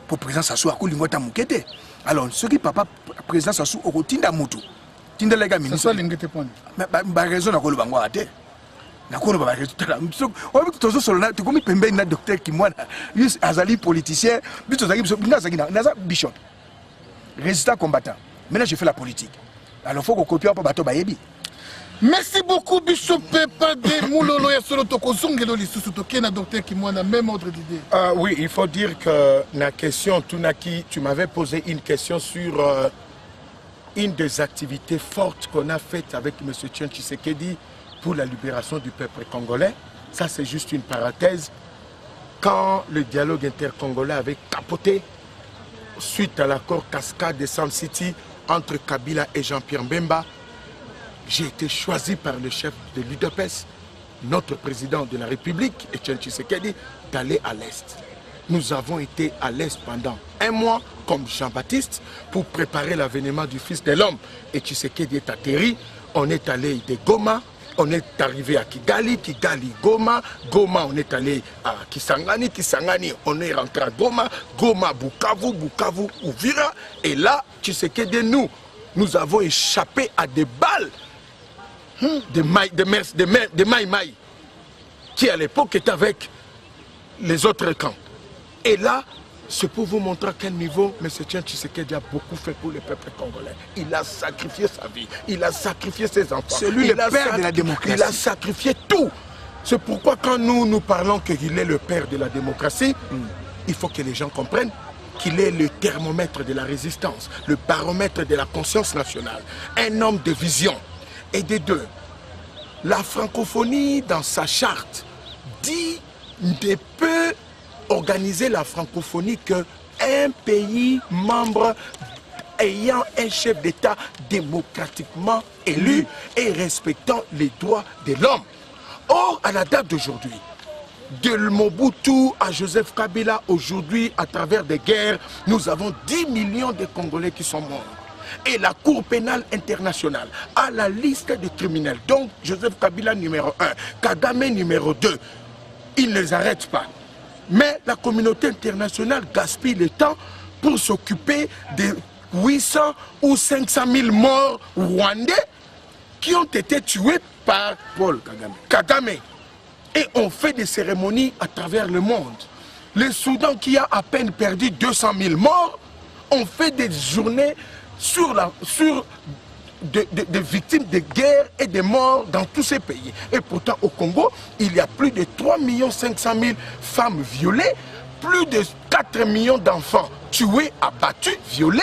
Pour président Sassou akolingota mukete. Alors ce qui papa président Sassou okotinda mutu. Tinda lega ministre. Sassou lingete poni. Mais ba raison na ko bango ate. Nakolo ba résultat on tozo solo na to komi pembe na docteur qui moi azali politicien biso zaki biso naza bishop résultat combattant maintenant je fais la politique alors faut qu'on copie pas bato bayebi. Merci beaucoup Bishop Pepa de Moulolo ya solo toko zongelo lisusu toke na docteur qui moi na même ordre d'idée. Oui, il faut dire que la question Tunaki, tu m'avais posé une question sur une des activités fortes qu'on a faites avec M. Etienne Tshisekedi pour la libération du peuple congolais. Ça, c'est juste une parenthèse. Quand le dialogue intercongolais avait capoté suite à l'accord cascade de Sam City entre Kabila et Jean-Pierre Mbemba, j'ai été choisi par le chef de l'UDPS, notre président de la République, Etienne Tshisekedi, d'aller à l'Est. Nous avons été à l'Est pendant un mois, comme Jean-Baptiste, pour préparer l'avènement du Fils de l'homme. Et Tshisekedi est atterri. On est allé de Goma. On est arrivé à Kigali, Kigali, Goma, Goma, on est allé à Kisangani, Kisangani, on est rentré à Goma, Goma, Bukavu, Bukavu, Uvira, et là, Tshisekedi, nous avons échappé à des balles de Maï Maï, qui à l'époque était avec les autres camps. Et là, c'est pour vous montrer à quel niveau M. Etienne Tshisekedi a beaucoup fait pour le peuple congolais. Il a sacrifié sa vie, il a sacrifié ses enfants. C'est lui le père de la démocratie. Il a sacrifié tout. C'est pourquoi quand nous parlons qu'il est le père de la démocratie, il faut que les gens comprennent qu'il est le thermomètre de la résistance, le baromètre de la conscience nationale, un homme de vision et des deux. La francophonie, dans sa charte, dit ne peut organiser la francophonie qu'un pays membre ayant un chef d'État démocratiquement élu et respectant les droits de l'homme. Or, à la date d'aujourd'hui, de Mobutu à Joseph Kabila, aujourd'hui, à travers des guerres, nous avons 10 millions de Congolais qui sont morts. Et la Cour pénale internationale a la liste des criminels. Donc, Joseph Kabila numéro 1, Kagame numéro 2. Ils ne les arrêtent pas. Mais la communauté internationale gaspille le temps pour s'occuper des 800 ou 500 000 morts rwandais qui ont été tués par Paul Kagame. Et on fait des cérémonies à travers le monde. Le Soudan, qui a à peine perdu 200 000 morts, on fait des journées sur des victimes de guerre et des morts dans tous ces pays. Et pourtant, au Congo, il y a plus de 3 500 000 femmes violées, plus de 4 millions d'enfants tués, abattus, violés.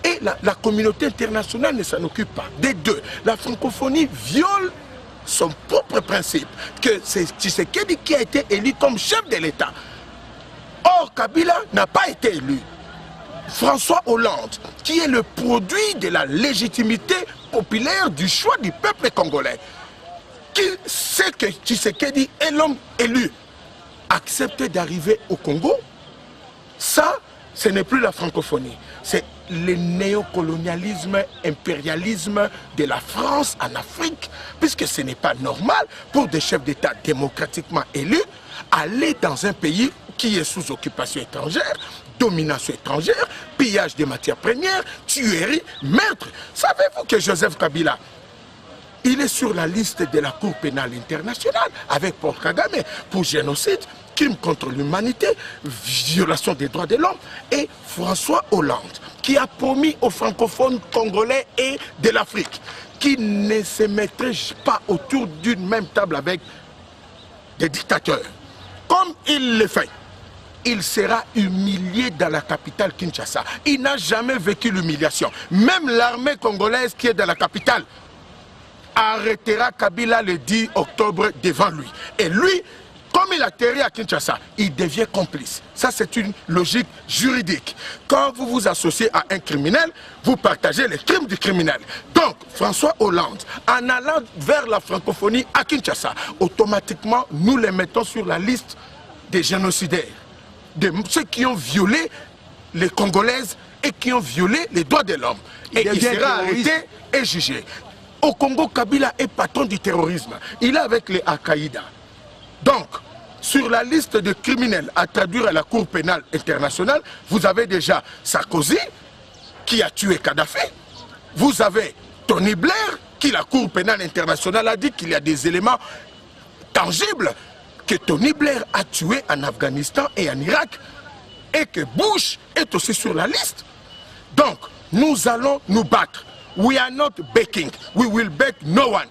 Et la communauté internationale ne s'en occupe pas. Des deux, la francophonie viole son propre principe, que c'est Tshisekedi qui a été élu comme chef de l'État. Or, Kabila n'a pas été élu. François Hollande, qui est le produit de la légitimité populaire du choix du peuple congolais, qui sait que Tshisekedi est l'homme élu, accepte d'arriver au Congo, ça, ce n'est plus la francophonie, c'est le néocolonialisme, impérialisme de la France en Afrique, puisque ce n'est pas normal pour des chefs d'État démocratiquement élus aller dans un pays qui est sous occupation étrangère, domination étrangère, pillage des matières premières, tuerie, meurtre. Savez-vous que Joseph Kabila, il est sur la liste de la Cour pénale internationale avec Paul Kagame pour génocide, crime contre l'humanité, violation des droits de l'homme, et François Hollande, qui a promis aux francophones congolais et de l'Afrique qui ne se mettraient pas autour d'une même table avec des dictateurs. Comme il le fait, il sera humilié dans la capitale Kinshasa. Il n'a jamais vécu l'humiliation. Même l'armée congolaise qui est dans la capitale arrêtera Kabila le 10 octobre devant lui. Et lui, comme il atterrit à Kinshasa, il devient complice. Ça, c'est une logique juridique. Quand vous vous associez à un criminel, vous partagez les crimes du criminel. Donc, François Hollande, en allant vers la francophonie à Kinshasa, automatiquement, nous les mettons sur la liste des génocidaires, de ceux qui ont violé les Congolaises et qui ont violé les droits de l'homme. Et il sera arrêté et jugé. Au Congo, Kabila est patron du terrorisme. Il est avec les Al-Qaïda. Donc, sur la liste de criminels à traduire à la Cour pénale internationale, vous avez déjà Sarkozy, qui a tué Kadhafi. Vous avez Tony Blair, qui la Cour pénale internationale a dit qu'il y a des éléments tangibles que Tony Blair a tué en Afghanistan et en Irak. Et que Bush est aussi sur la liste. Donc, nous allons nous battre. We are not begging. We will beg no one.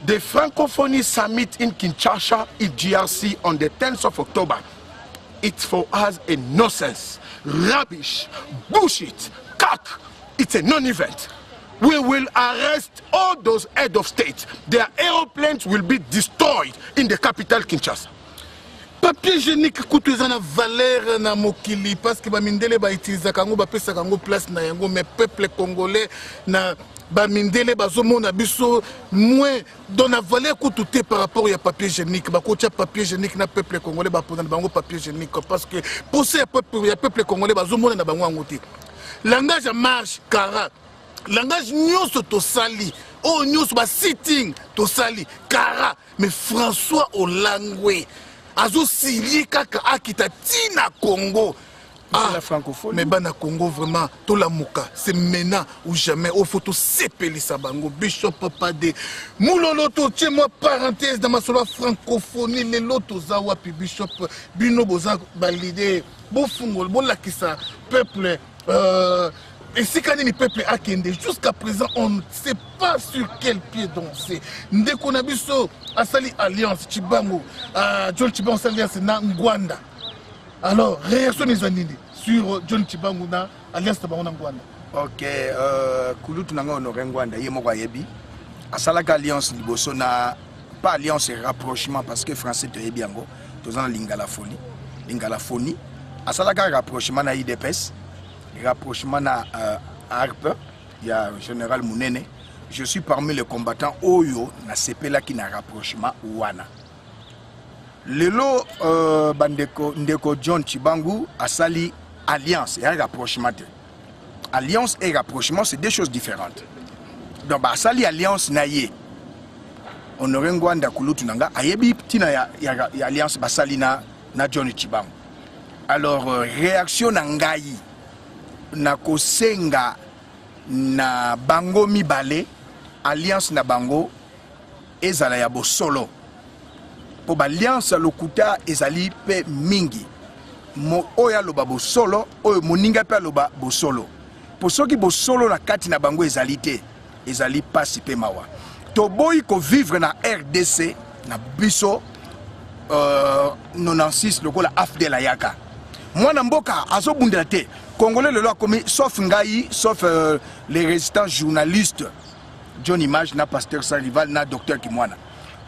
The Francophonie Summit in Kinshasa in GRC on the 10th of October. It's for us a nonsense, rubbish, bullshit, cack. It's a non-event. We will arrest all those heads of state. Their aeroplanes will be destroyed in the capital Kinshasa. Papier hygiénique coûte na valeur na mokili parce que bamindele ba utiliser kango ba pesa kango place na yango mais peuple congolais na bamindele bazomona biso moins dans la valeur coûte par rapport à papier hygiénique ba kotia papier hygiénique na peuple congolais ba pona bango papier hygiénique parce que pour ce peuple congolais bazomona na bango ngoti langage marche kara langage nyonso to sali oh nyonso ba sitting to sali kara mais François Hollande Azo Sili kaka akita tina Congo. La francophonie. Mais bana Congo vraiment, tout la mouka, c'est maintenant ou jamais. Au faut tout sépeli sabango. Bishop papa de Moulolo to moi parenthèse dans ma solo francophonie les loto zawa puis Bishop Bino boza balide bo fungol bo lakisa peuple Et si quand il peuple a kende, jusqu'à présent, on ne sait pas sur quel pied danser. Ndeko Nabiso a sali alliance Chibango, John Chibango alliance na Ngwanda. Alors, réaction des années sur John Chibango na alliance Chibango na Ngwanda. Ok, Kulutu nanga honoré Ngwanda, yemo kwa yebi. Asalaka alliance liboso na pas alliance et rapprochement parce que français te yebi yango. Tozana lingala folie, lingala folie. Asalaka rapprochement na IDPS. Rapprochement na ARP, il y a général Mounene. Je suis parmi les combattants Oyo na sepela qui na rapprochement wana. Lelo bandeko ndeko John Chibangu asali alliance et un rapprochement. Alliance et rapprochement c'est deux choses différentes. Donc asali alliance na ye. Honoré Ngwanda Kulutu nanga ayebi tina ya alliance basali na John Chibangu. Alors réaction na ngai na kosenga na bango mibale alliance na bango ezala ya bosolo po ba alliance lokuta ezali pe mingi mo oya loba bosolo oyo moninga pe loba bosolo po soki bosolo na kati na bango ezali te ezali pasi pe mawa to boyi ko vivre na RDC na biso 96 lokola AFDEL ayaka mwana mboka azobundela te Congolais le loi commis sauf Ngaï, sauf les résistants journalistes, John Image, na pasteur Salival, na docteur Kimwana.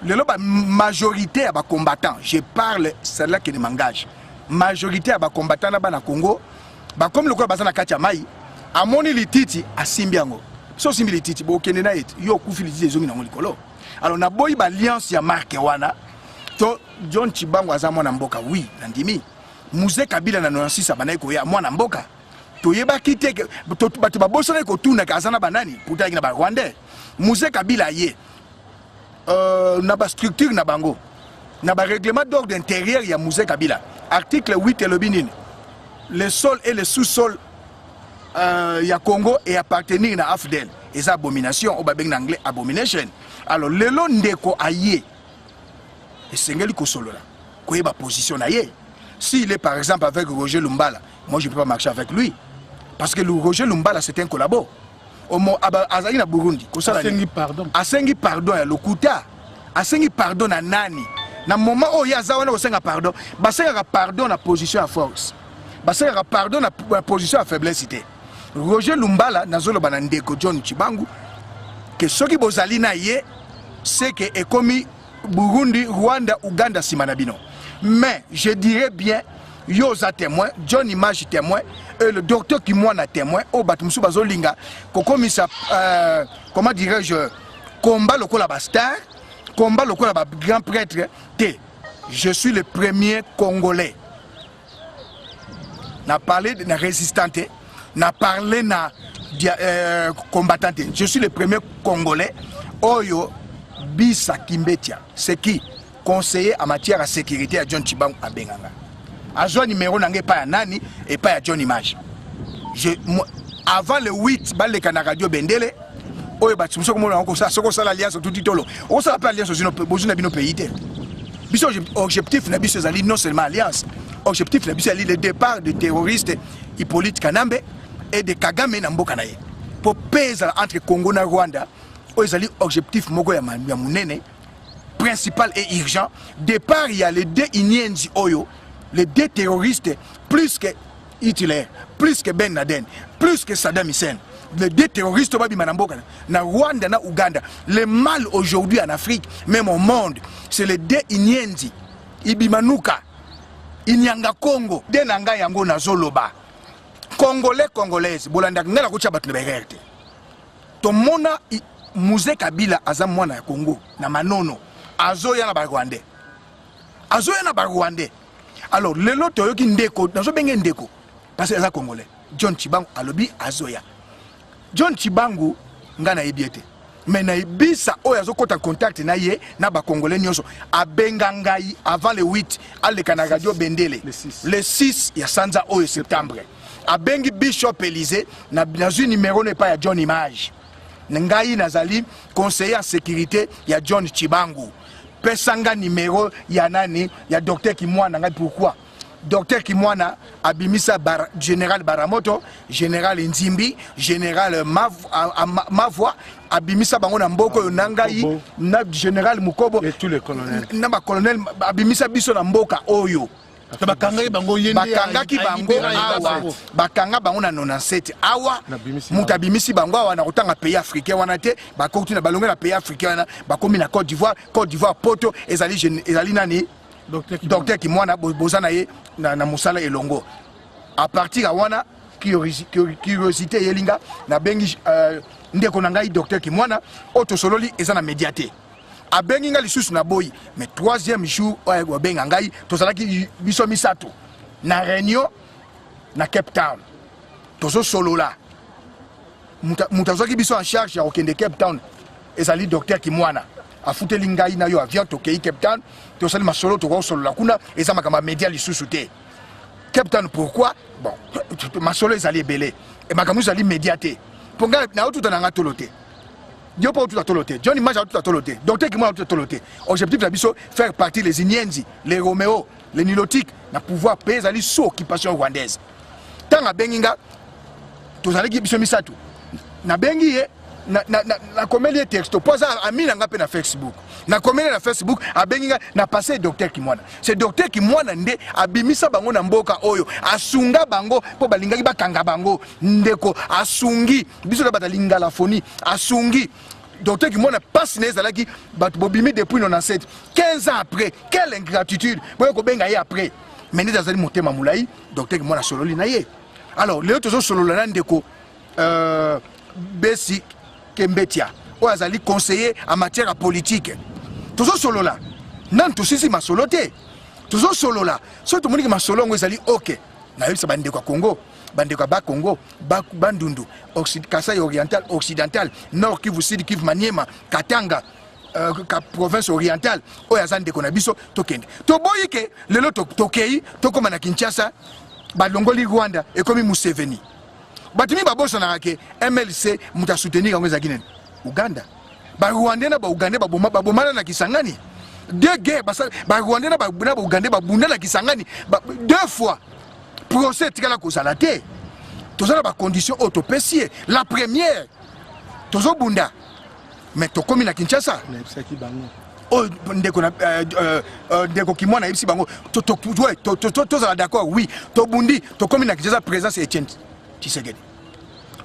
Le loi majorité à bas combattants, je parle celle-là qui m'engage. Majorité à bas combattants na Congo, bah comme le quoi bazana Kachamai, à moni lititi à Simbiango. So simbi lititi, bo kenena et yo kufiliti les zomi na molikolo. Alors na boy ba alliance ya marque wana, to John Chibango azamona mboka oui, nandimi. Mouze Kabila na 96 abanaye ko ya mwana mboka. Toyeba kite bato babosana ko tuna kazana banani puta na ba Rwandais. Mouze Kabila ye na ba structure na bango. Na ba règlement d'ordre intérieur ya Mouze Kabila. Article 8 et le binine. Le sol et le sous-sol ya Congo et appartenir na AFDEL. Les abominations au babeng anglais abomination. Alors lelo ndeko aye. Et sengeli ko solo la. Koyeba position na ye. S'il est par exemple avec Roger Lumbala, moi je ne peux pas marcher avec lui. Parce que le Roger Lumbala c'est un collabo. Azali na Burundi. Asengi pardon. Asengi pardon à Lokuta. Asengi pardon à Nani. Na moment où il y a Zawana osenga pardon, basenga pardon na position à force. Basenga pardon na position à faiblesse. Roger Lumbala nazolo banandeko John Chibangu que ceux qui bozali na ye c'est que est commis Burundi, Rwanda, Uganda simanabino. Mais je dirais bien, Yoza témoin, John Image témoin, et le docteur Kimwana témoin, au Batumsu Bazolinga, comment dirais-je, combat le kola bastar, combat le kola grand prêtre, je suis le premier Congolais. N'a parlé de résistante, n'a parlé de combattante. Je suis le premier Congolais. Oyo Bisa Kimbetia, c'est qui? Conseiller en matière de sécurité à John Chibangu à Benganga. À John numéro n'angé pas à Nani et pas à John Image. Avant le 8, le Canada Radio Bendele, on a l'alliance tout titolo. On s'appelle l'alliance aux pays. Objectif non seulement alliance, objectif le départ des terroristes Hippolyte Kanambe et de Kagame Nambokanaye. Pour peser entre Congo et Rwanda, objectif Mogo ya Mounene. Principal et urgent. Départ, il y a les deux Inyenzi Oyo, les deux terroristes, plus que Hitler, plus que Ben Laden, plus que Saddam Hussein. Les deux terroristes, na Rwanda, na Uganda. Le mal aujourd'hui en Afrique, même au monde, c'est les deux Inyenzi, Ibimanuka, Inyanga Congo, Denanga Yango na Zoloba. Congolais, Congolaise, Bolanda, Ngala Kucha Batleberete. Ton mona, Mouze Kabila, Azamwana Congo, na Manono. Azoya na Rwandais. Azoya na Rwandais. Alors, le lot toyoki ndeko, nazo benge ndeko. Parce que ça Congolais. John Chibangu alobi Azoya. John Chibangu ngana ebiete. Mais na ibisa oyo azokota contact na ye na ba Congolais nyonso. Abenga ngai avant le 8 al kana radio Bendele. Le 6 ya sanza oyo septembre. Abengi Bishop Élysée na une numéro n'est pas ya John Image. Ngai nazali conseiller en sécurité ya John Chibangu. Pesanga numéro ya nani ya docteur Kimwana ngai pourquoi docteur Kimwana abimisa général Baramoto, général Nzimbi, général Mavwa abimisa bango na mboko Nangai, na général Mukobo et tous les colonels. Na ba colonel abimisa biso na mboka oyo. Bakangaki bango yende. Bakangaki bango awa. Bakanga bango na 97 awa. Mutabimisi bango awa na kotanga pays africain wana te, bakoti na balonge na pays africain wana, bakomi na Côte d'Ivoire poto ezali nani docteur Kimwana bozana ye na musala elongo. À partir de wana curiosité yelinga na bengi ndeko na ngai docteur Kimwana auto sololi ezana médiaté. A bengi nga lisusu na boyi mais troisième jour o benga ngai tozalaki biso misato na réunion na Cape Town. Tozo solola. Mutazaki biso en charge ya okende Cape Town ezali docteur Kimwana. Afuteli ngai na yo avion tokei Cape Town tosali masolo to solola kuna ezama kama média lisusu te. Cape Town pourquoi? Bon, masolo ezali belé et makamu ezali médiaté. Ponga na tout na toloté. Dio pas tout toloté. Johnny Maj tout toloté. Docteur Kimwana tout toloté. Objectif la biso faire partie les Inyenzi, les Roméo, les Nilotiques na pouvoir payer ezali sous occupation rwandaise. Tanga benginga tozali ki biso misatu. Na bengi na komeli texto poza amina nga pe na Facebook na komeli na Facebook abenginga na passé docteur Kimwana c'est docteur Kimwana nde abimisa bango na mboka oyo asunga bango po balingaki bakanga bango ndeko asungi biso na batalinga la fonie asungi docteur Kimwana passe ne ezalaki bato bobimi depuis 97 15 ans après quelle ingratitude boyo ko benga ye après mais nde azali motema mulai docteur Kimwana sololi na ye alors leo tozo solola na ndeko Besi Kembetia, ou azali conseiller en matière politique. Toujours solo là. Non, tout ceci ma solo te. Toujours solo là. Surtout mon ma solo ngo ezali OK. Na yebisa bande kwa Congo, bande kwa ba Congo, ba Bandundu, Kasai oriental, occidental, Nord Kivu, Sud Kivu, Maniema, Katanga, province orientale, o yazande kona biso tokende. To boyike lelo tokei, tokoma na Kinshasa, ba longoli Rwanda et comme Museveni. Batimi babosa na ke MLC muta soutenir yango ezakinen Uganda ba Rwanda na ba Uganda ba bomana na Kisangani deux guerres ba Rwanda na ba Uganda ba bunda na Kisangani deux fois procès tikala kozala te tozala ba condition autopécier la première tozo bunda mais to komi na Kinshasa na ipsaki bango oh ndeko na ndeko Kimwana ipsi bango to za d'accord oui to bundi to komi na Kinshasa présence Etienne Tshisekedi.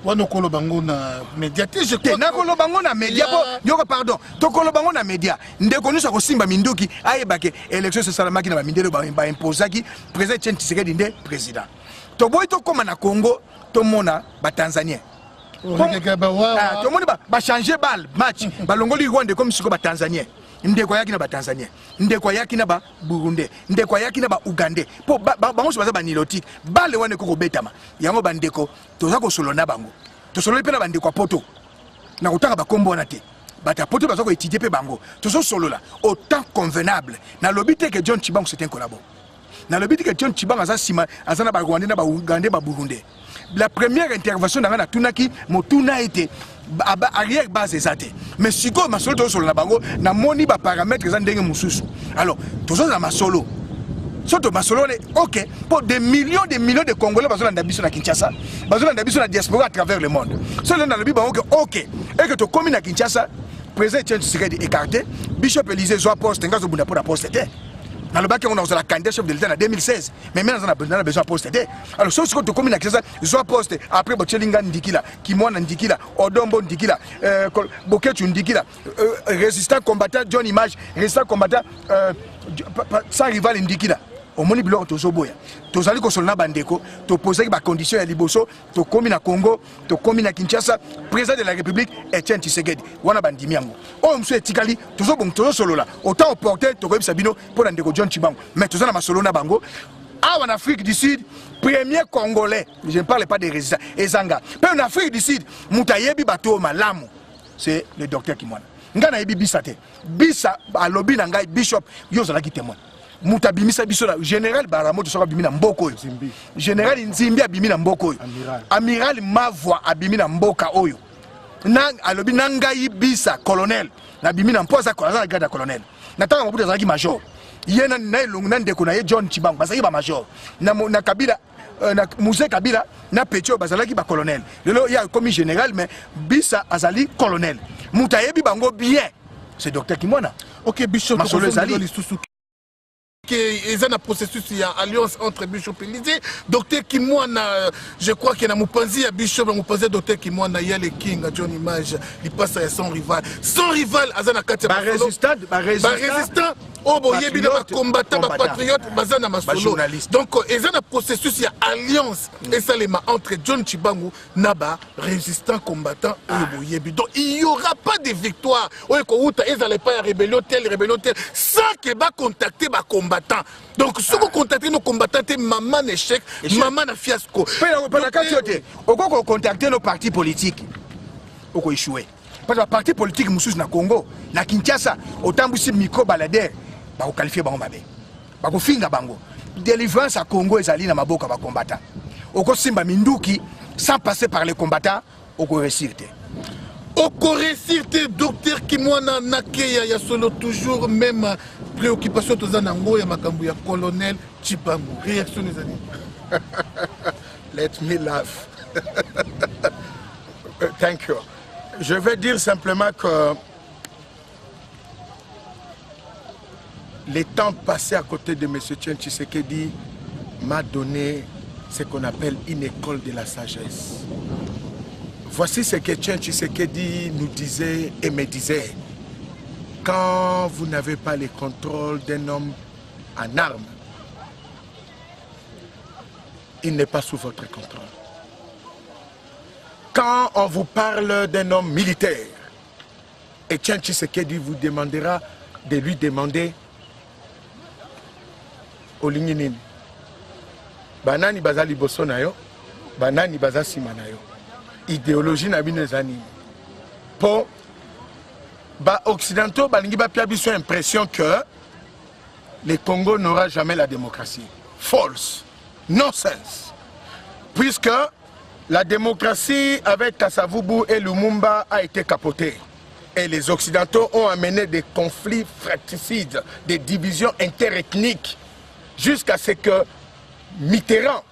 Wano kolo bango na médiaté je crois. Na kolo bango na média po pardon. To kolo bango na média. Ndeko nyusa ko simba minduki ayebake élection se salamaki na mindelo ba imposaki président Etienne Tshisekedi nde président. To boy to koma na Congo to mona ba Tanzanien. To mona ba changer balle match ba longoli Rwanda comme siko ba Tanzanien. Ndeko yaki na ba Tanzanien, ndeko yaki na ba Burundi, ndeko yaki na ba Uganda. Po bango baza ba nilotique, bale wane ko betama. Yango bandeko toza ko solo na bango. To solo pe na bandeko a poto. Na kotaka ba kombo na te. Bata poto baza ko étudier pe bango. Tozo solo là autant convenable. Na lobité que John Chibango c'est un collabo. Na lobité que John Chibango aza sima azana ba Rwanda na ba Uganda ba Burundi. La première intervention dans la Tunaki, Motuna était arrière base des athées. Mais si vous avez solo sur la bango, na moni ba paramètres zandenge mususu. Alors, tous ça ma solo. Surtout ma solo OK pour des millions de Congolais besoin d'ambition à Kinshasa, besoin d'ambition à diaspora à travers le monde. Cela dans le but OK. Et que tu communes à Kinshasa, président Etienne Tshisekedi écarté, Bishop Élisée Zoa poste ngazo bunda pour la poste. Dans le bac, on a la candidat chef de l'État en 2016. Mais maintenant, on a besoin de poste. Alors, sauf que tu communes avec ça, je poste. Après, Bochelinga Ndikila, Kimwana Ndikila, Odombo Ndikila, Boketu Ndikila, résistant combattant John Image, résistant combattant sans rival Ndikila. Au moni bilo tozo boya tozali ko solna bandeko to poser ba condition ya liboso to komi na Congo to komi na Kinshasa président de la République Etienne Tshisekedi wana bandimi yango o mso etikali tozo bon tozo solola autant porter to ko Sabino pour ndeko John Chibango mais tozo na masolo na bango en Afrique du Sud premier Congolais je ne parle pas des résistants ezanga mais en Afrique du Sud mutayebi bato malamu c'est le docteur Kimwana ngana yebi bisate bisa alobi na ngai bishop yozala ki témoin mutabimisa biso la général Baramoto soka bimina mboko Nzimbi général Nzimbi abimina mboko amiral Mavwa abimina mboka oyo na alobi nanga ibisa colonel na bimina mpoza colonel garde colonel nataka mabuta zaki major yena na elongo na ndeko na ye John Chibangu bazaki ba major na Kabila na Mousse Kabila na Petio bazalaki ba colonel lelo ya commis général mais bisa azali colonel muta yebi bango bien c'est docteur Kimwana. OK Bishop Masolo ezali il y a un processus, il y a alliance entre Bishop et Lydie. Docteur Kimwana, je crois qu'il y a Moupanzi, Bishop, Moupanzi, Docteur Kimwana, il y a les King, John Image, il passe à son rival. Son rival, Azana Katia, résistant, oh, bon, il y a un combattant, un patriote, Bazana Masolo. Donc, il y a un processus, il y a alliance, et ça, entre John Chibangu, Naba, résistant, combattant, donc il n'y aura pas de victoire. Ils n'allaient pas à rébellion telle, sans qu'ils va contacter les combattants. Donc, si vous contactez nos combattants, maman échec, maman na fiasco. On va contacter nos partis politiques. On va échouer. Parce que les partis politiques, nous na Congo, na Kinshasa, autant que micro baladeur, on va qualifier bango mabe. On va finir bango. Délivrance à Congo et Zali na maboka ba combattants. On va simba minduki sans passer par les combattants, on va réussir. Au réussir, docteur Kimwana Nakeya, il y a solo toujours même préoccupation de Zanango et Makambu, ya colonel Chibangu. Réaction des amis. Let me laugh. Thank you. Je vais dire simplement que les temps passés à côté de M. Tien Tshisekedi m'a donné ce qu'on appelle une école de la sagesse. Voici ce que Tien Tshisekedi nous disait et me disait. Quand vous n'avez pas le contrôle d'un homme en armes, il n'est pas sous votre contrôle. Quand on vous parle d'un homme militaire, et Tien Tshisekedi vous demandera de lui demander Olinginini, banani bazali boso na yo, banani baza sima na yo. Idéologie na bino ezani. Pour occidentaux, balingi ba pia biso impression que le Congo n'aura jamais la démocratie. False. Nonsense. Puisque la démocratie avec Kasavubu et Lumumba a été capotée. Et les Occidentaux ont amené des conflits fratricides, des divisions interethniques, jusqu'à ce que Mitterrand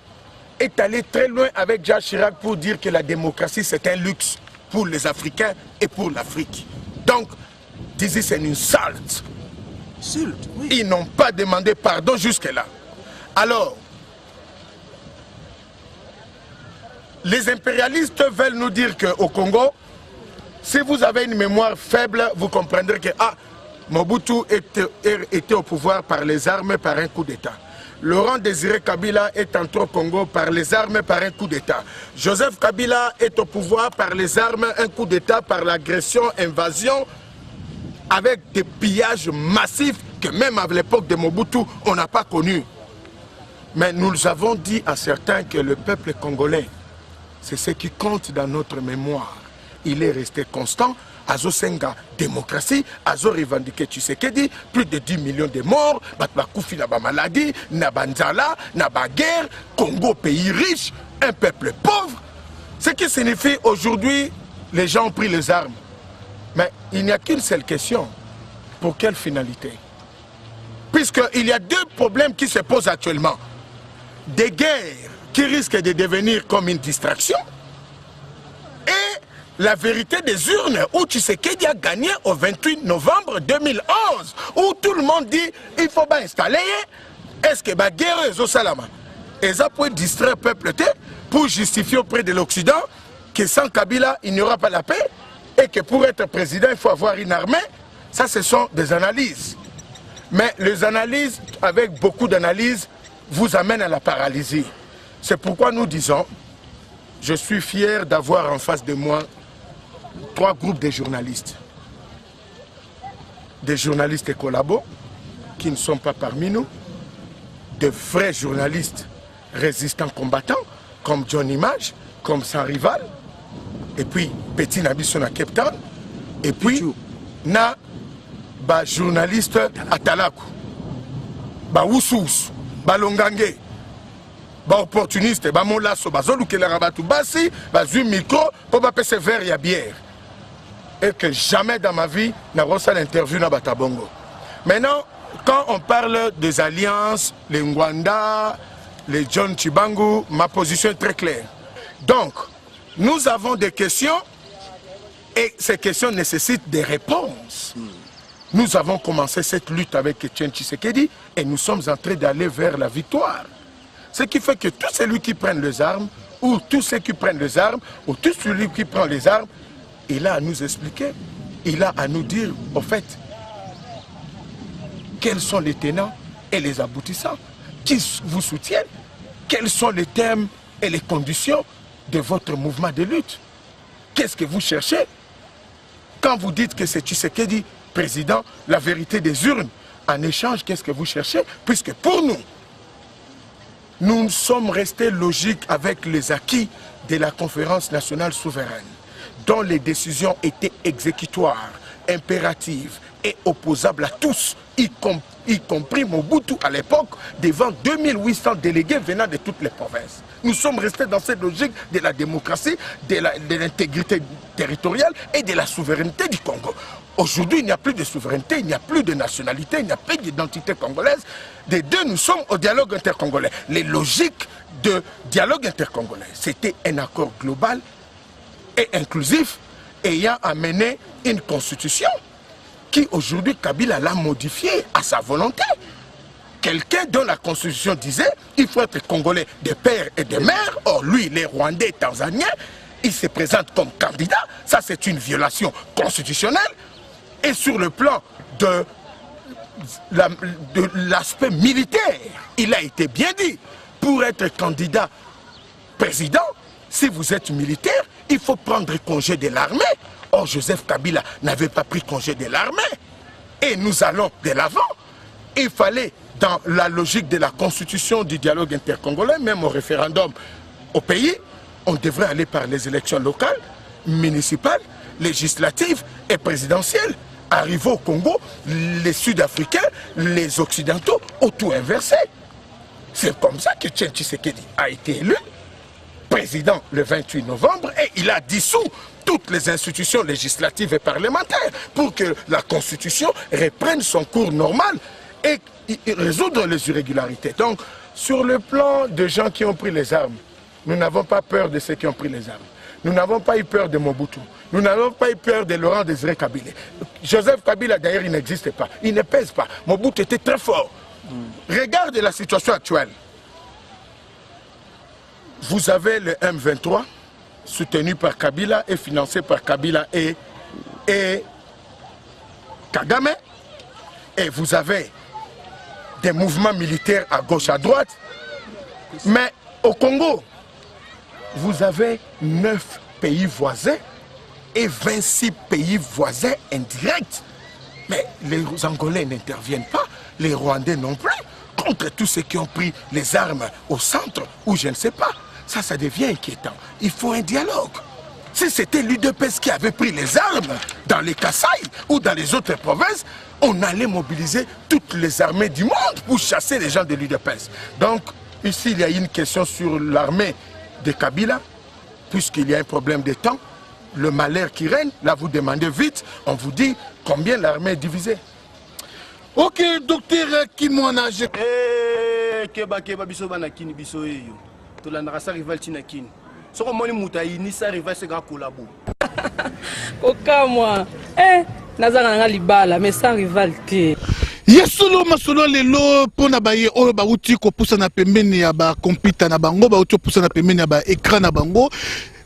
est allé très loin avec Jacques Chirac pour dire que la démocratie c'est un luxe pour les Africains et pour l'Afrique. Donc, d'ici c'est une salte. Oui. Ils n'ont pas demandé pardon jusque-là. Alors, les impérialistes veulent nous dire qu'au Congo, si vous avez une mémoire faible, vous comprendrez que Mobutu était au pouvoir par les armes, par un coup d'État. Laurent Désiré Kabila est entré au Congo par les armes, par un coup d'État. Joseph Kabila est au pouvoir par les armes, un coup d'État, par l'agression, invasion, avec des pillages massifs que même à l'époque de Mobutu, on n'a pas connu. Mais nous avons dit à certains que le peuple congolais, c'est ce qui compte dans notre mémoire. Il est resté constant. Azo Senga, démocratie, Azo revendiqué Tshisekedi, plus de 10 millions de morts, Batbakoufi n'a pas maladie, n'a pas nzala, n'a pas guerre, Congo pays riche, un peuple pauvre. Ce qui signifie aujourd'hui, les gens ont pris les armes. Mais il n'y a qu'une seule question. Pour quelle finalité? Puisqu'il y a deux problèmes qui se posent actuellement. Des guerres qui risquent de devenir comme une distraction. Et la vérité des urnes où Tshisekedi a gagné au 28 novembre 2011. Où tout le monde dit il faut pas installer. Est-ce que la guerre est au Salama? Et ça peut distraire le peuple pour justifier auprès de l'Occident que sans Kabila, il n'y aura pas la paix. Et que pour être président, il faut avoir une armée. Ça, ce sont des analyses. Mais les analyses, avec beaucoup d'analyses, vous amènent à la paralysie. C'est pourquoi nous disons, je suis fier d'avoir en face de moi 3 groupes de journalistes. Des journalistes collabos, qui ne sont pas parmi nous. De vrais journalistes résistants combattants, comme John Image, comme Sans Rival. Et puis, Petit Nabiso na Cape Town. Et puis, na ba journaliste Atalaku. Ba Wusous, ba Longange. Ba opportuniste, ba Molasso, ba Zolukela Rabatu Bassi, ba Zu micro, pour ba pese verre ya bière. Et que jamais dans ma vie, n'a reçu l'interview na Batabongo. Maintenant, quand on parle des alliances, les Ngwanda, les John Chibangu, ma position est très claire. Donc, nous avons des questions et ces questions nécessitent des réponses. Nous avons commencé cette lutte avec Etienne Tshisekedi et nous sommes en train d'aller vers la victoire. Ce qui fait que tous celui qui prennent les armes, ou tous ceux qui prennent les armes, ou tous celui qui prend les armes, il a à nous expliquer, il a à nous dire, au fait, quels sont les tenants et les aboutissants, qui vous soutiennent, quels sont les thèmes et les conditions de votre mouvement de lutte. Qu'est-ce que vous cherchez? Quand vous dites que c'est Tshisekedi, président, la vérité des urnes, en échange, qu'est-ce que vous cherchez? Puisque pour nous, nous sommes restés logiques avec les acquis de la conférence nationale souveraine, dont les décisions étaient exécutoires, impératives et opposables à tous, y compris Mobutu à l'époque, devant 2800 délégués venant de toutes les provinces. Nous sommes restés dans cette logique de la démocratie, de l'intégrité territoriale et de la souveraineté du Congo. Aujourd'hui, il n'y a plus de souveraineté, il n'y a plus de nationalité, il n'y a plus d'identité congolaise. Des deux, nous sommes au dialogue intercongolais. Les logiques de dialogue intercongolais, c'était un accord global et inclusif ayant amené une constitution qui aujourd'hui Kabila l'a modifiée à sa volonté. Quelqu'un dont la constitution disait il faut être congolais de père et de mère. Or lui, les Rwandais, Tanzaniens, il se présente comme candidat. Ça, c'est une violation constitutionnelle. Et sur le plan de l'aspect militaire, il a été bien dit, pour être candidat président, si vous êtes militaire, il faut prendre congé de l'armée. Or, Joseph Kabila n'avait pas pris congé de l'armée. Et nous allons de l'avant. Il fallait, dans la logique de la constitution du dialogue intercongolais, même au référendum au pays, on devrait aller par les élections locales, municipales, législatives et présidentielles. Arrivé au Congo, les Sud-Africains, les Occidentaux ont tout inversé. C'est comme ça que Etienne Tshisekedi a été élu président le 28 novembre et il a dissous toutes les institutions législatives et parlementaires pour que la Constitution reprenne son cours normal et résoudre les irrégularités. Donc, sur le plan de gens qui ont pris les armes, nous n'avons pas peur de ceux qui ont pris les armes. Nous n'avons pas eu peur de Mobutu. Nous n'avons pas eu peur de Laurent Désiré Kabila. Joseph Kabila, d'ailleurs, il n'existe pas. Il ne pèse pas. Mobutu était très fort. Regardez la situation actuelle. Vous avez le M23, soutenu par Kabila et financé par Kabila et Kagame. Et vous avez des mouvements militaires à gauche, à droite. Mais au Congo, vous avez 9 pays voisins et 26 pays voisins indirects. Mais les Angolais n'interviennent pas, les Rwandais non plus, contre tous ceux qui ont pris les armes au centre ou je ne sais pas. Ça devient inquiétant. Il faut un dialogue. Si c'était l'UDPS qui avait pris les armes dans les Kasaï ou dans les autres provinces, on allait mobiliser toutes les armées du monde pour chasser les gens de l'UDPS. Donc, ici, il y a une question sur l'armée de Kabila, puisqu'il y a un problème de temps, le malheur qui règne, là vous demandez vite, on vous dit combien l'armée est divisée. Ok, docteur Kimwana. Keba biso bana kini biso eyo. Tolandaka sa rival tina kini. Soko moni muta ini sa rival se ga kolabo. Okamwa. Nazanga nga libala mais sans rivalité. Yesolo masolo lelo pona baye oyo bauti ko pusa na pembeni ya ba computer na bango bauti ko pusa na pembeni ya ba écran na bango.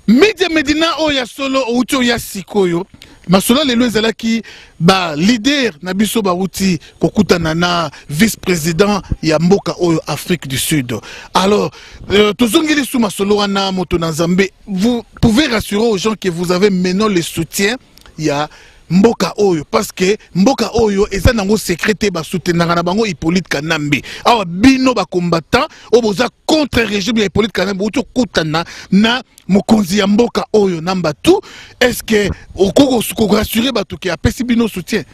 Media Medina oya solo outi ya sikoyo. Masolo lelo ezalaki ba leader na biso bauti kokutana na vice-président ya mboka oyo Afrique du Sud. Alors, tozongeli sou masolo wana moto na Nzambe, vous pouvez rassurer aux gens que vous avez maintenant le soutien ya Mboka Oyo, parce que Mboka Oyo eza nango secrété ba soutenanga na bango Hippolyte Kanambe. Awa bino ba combattant oboza contre régime ya Hippolyte Kanambe uto kutana na mokonzi ya Mboka Oyo namba tout. Est-ce que okoko rassurer bato ki apesi bino soutien?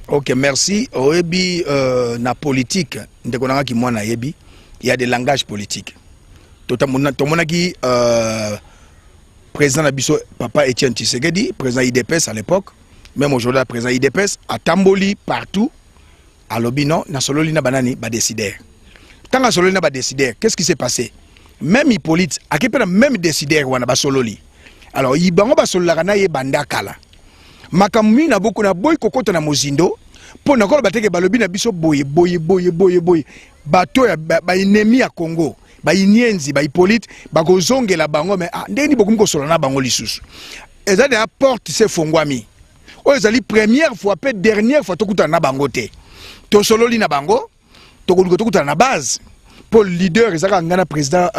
OK, merci. Oyebi na politique ndeko nanga ki mwana yebi, il y a des langages politiques. Tomona ki président na biso papa Etienne Tshisekedi, président IDPS à l'époque. Même aujourd'hui, le président IDPS a tamboli partout alobi non na sololi na banani ba décider. Tant que sololi na ba décider, qu'est-ce qui s'est passé? Même Hippolyte, à quel point même décider wana ba sololi. Alors ibango ba sololaka na ye banda kala. Makamumi na beaucoup na boy kokota na mozindo. Po na kolo bateke balobi na biso boye. Bato ya ba ennemi ya Congo. Ba Inyenzi, ba Hippolyte, ba kozonge la bango mais ndeni bokum ko solana bango lisusu. Eza de la porte se fongwami. O ezali première fois pe dernière fois tokuta na bango te. To sololi na bango, tokuta na base. Pour le leader ezaka ngana président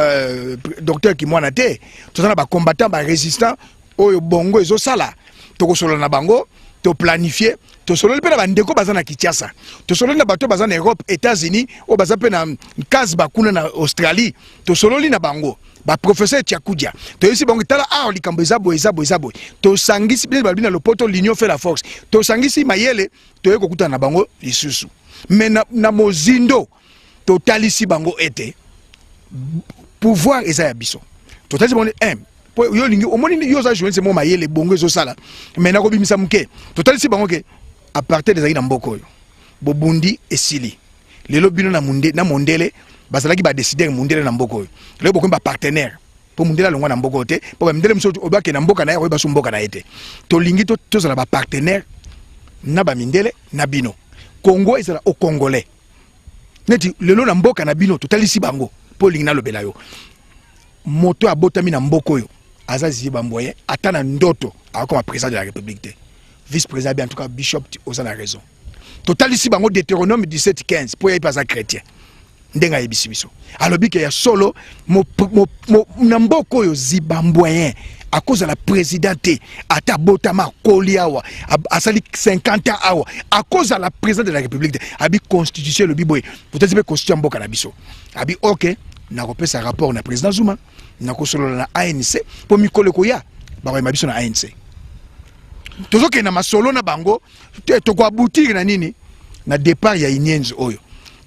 docteur Kimwana te. Tozana ba combattant ba résistant oyo bongo ezo sala. Toko solana na bango, to planifier, to sololi pe na bandeko bazana Kinshasa. To sololi na bato bazana Europe, États-Unis, o baza pe na kazi bakuna na Australie. To sololi na bango. Ba professeur Tchakudia. To yesi bango tala likambo ezabo. To sangisi bien balbina lopoto l'union fait la force. To sangisi mayele to yeko kuta na bango lisusu. Mais na mozindo to talisi bango ete pouvoir eza ya biso. To talisi bango po yo lingi omoni yo za jouer mo mayele bongo ezo sala. Mais na ko bimisa muke. To talisi bango ke à partir des na mboko yo. Bobundi esili. Lelo bino na mondele bazalaki ba décider mundele na mboko. Lelo bokomba partenaire pour mundele longwa na mboko te, pour mundele mso obake na mboka na yo ba so mboka na ete. To lingi to zala ba partenaire na ba mindele na bino. Congo ezala au Congolais. Neti lelo na mboka na bino totalisi bango pour lingi na lobela yo. Moto abotami na mboko yo. Azazi bamboye atana ndoto comme président de la République. Vice-président en tout cas Bishop osa na raison. Totalisi bango Deutéronome 17:15 pour y pas un chrétien. Ndenga yebisi biso. Alobi ke ya solo na mboko yo zibamboyen à cause de la présidente ata botama koliawa asali 50 ans awa à cause de la présidente de la République abi constitution le biboy peut-être be constitution mboka na biso abi OK na kopesa rapport na président Zuma na ko solo na ANC po mikolo ko ya ba ko mabiso na ANC tozoke na masolo na bango to ko aboutir na nini na départ ya Inyenzi oyo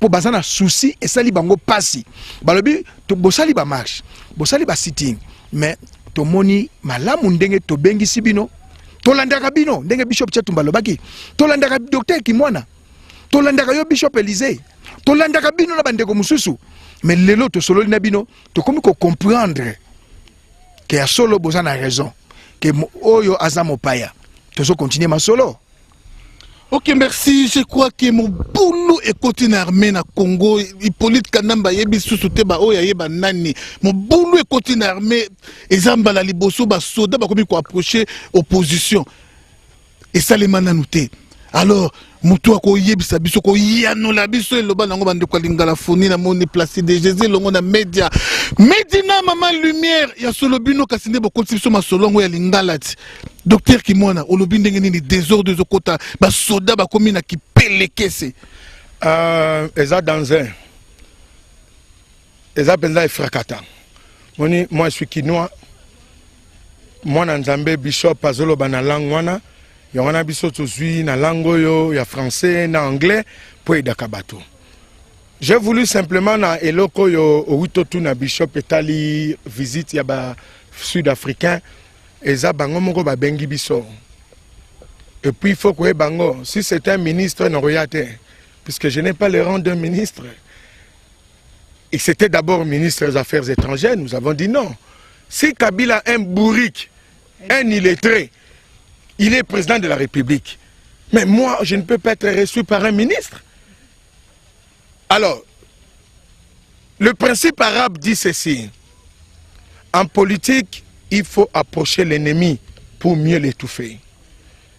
po bazana souci et sali bango pasi balobi to bosali ba marche bosali ba sitting mais to moni malamu ndenge to bengi sibino to landaka bino ndenge Bishop Chatumba lobaki to landaka docteur Kimwana to landaka yo Bishop Elysée to landaka bino na bandeko mususu mais lelo to solo na bino to komi ko comprendre que ya solo bozana raison que oyo azamo paya to so continuer ma solo. Ok, merci. Je crois que mon boulot est continué armé na Congo. Hippolyte Kanamba yebi susute ba oya yeba nani. Mon boulot est continué armé. Ezamba la liboso ba soda ba komi ko approcher opposition. Et ça les mananouté. Alors, mutu ako yebisa biso ko yano la biso eloba nango bande ko lingala foni na moni Placide Jésus longo na média. Medina mama lumière ya solo bino kasinde bo kontibiso masolongo ya lingala ti. Docteur Kimwana olobi ndenge nini désordre zo kota ba soda ba komi na kipelekese. Eza danger. Eza penza effracata. Moi je suis Kinois. Moi na Nzambe Bishop azolo bana langwana. Yona biso tozui na lango yo ya français na anglais pour edakabato. J'ai voulu simplement na eloko yo owitotu na Bishop etali visite ya ba sud-africain eza bango moko ba bengi biso. Et puis il faut que bango si c'est un ministre n'aurait puisque je n'ai pas le rang d'un ministre. Et c'était d'abord ministre des Affaires étrangères, nous avons dit non. Si Kabila un bourrique, un illettré, il est président de la République. Mais moi, je ne peux pas être reçu par un ministre. Alors, le principe arabe dit ceci. En politique, il faut approcher l'ennemi pour mieux l'étouffer.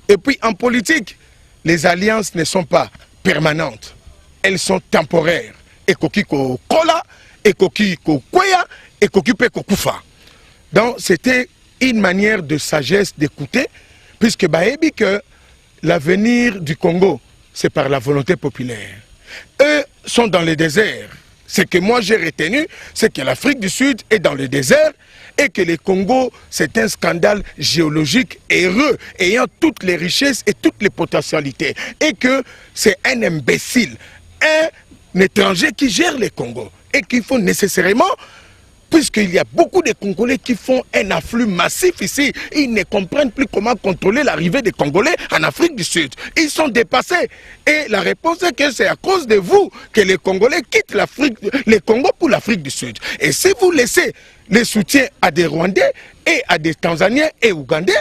Et puis, en politique, les alliances ne sont pas permanentes. Elles sont temporaires. Et koki ko kola, et koki ko kwaya, et koki pe kokufa. Donc, c'était une manière de sagesse d'écouter, puisque Baébi que l'avenir du Congo, c'est par la volonté populaire. Eux sont dans le désert. Ce que moi j'ai retenu, c'est que l'Afrique du Sud est dans le désert et que le Congo, c'est un scandale géologique heureux, ayant toutes les richesses et toutes les potentialités. Et que c'est un imbécile, un étranger qui gère le Congo. Et qu'il faut nécessairement puisqu'il y a beaucoup de Congolais qui font un afflux massif ici. Ils ne comprennent plus comment contrôler l'arrivée des Congolais en Afrique du Sud. Ils sont dépassés. Et la réponse est que c'est à cause de vous que les Congolais quittent le Congo pour l'Afrique du Sud. Et si vous laissez les soutiens à des Rwandais et à des Tanzaniens et Ougandais,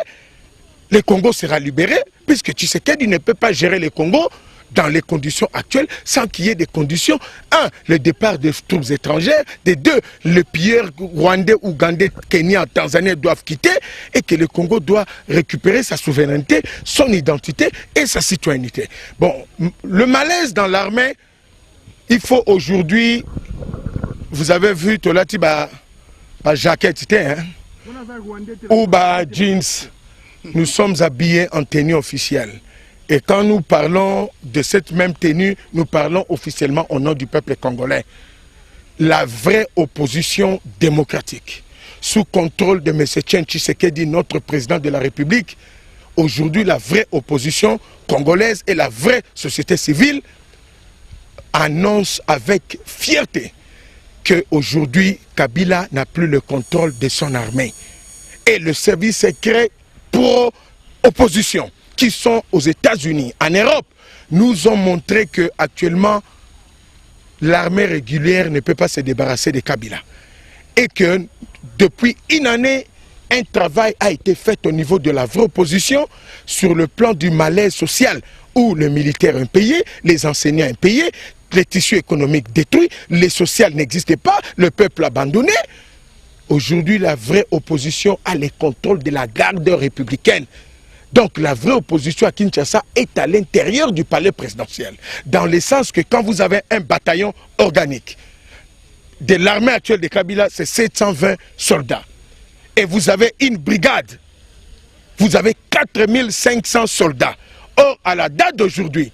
le Congo sera libéré, puisque Tshisekedi ne peut pas gérer le Congo dans les conditions actuelles, sans qu'il y ait des conditions. 1, le départ des troupes étrangères. De 2, les pilleurs rwandais, ougandais, kenyans, tanzaniens doivent quitter et que le Congo doit récupérer sa souveraineté, son identité et sa citoyenneté. Bon, le malaise dans l'armée, il faut aujourd'hui, vous avez vu, Tolati, jaquette, hein, ou jeans, nous sommes habillés en tenue officielle. Et quand nous parlons de cette même tenue, nous parlons officiellement au nom du peuple congolais. La vraie opposition démocratique, sous contrôle de M. Etienne Tshisekedi, notre président de la République, aujourd'hui la vraie opposition congolaise et la vraie société civile annonce avec fierté qu'aujourd'hui Kabila n'a plus le contrôle de son armée. Et le service secret pro-opposition qui sont aux États-Unis, en Europe, nous ont montré que actuellement l'armée régulière ne peut pas se débarrasser de Kabila. Et que depuis une année, un travail a été fait au niveau de la vraie opposition sur le plan du malaise social où le militaire est payé, les enseignants sont payés, les tissus économiques détruits, les sociales n'existent pas, le peuple abandonné. Aujourd'hui, la vraie opposition a le contrôle de la garde républicaine. Donc la vraie opposition à Kinshasa est à l'intérieur du palais présidentiel. Dans le sens que quand vous avez un bataillon organique de l'armée actuelle de Kabila, c'est 720 soldats. Et vous avez une brigade, vous avez 4500 soldats. Or, à la date d'aujourd'hui,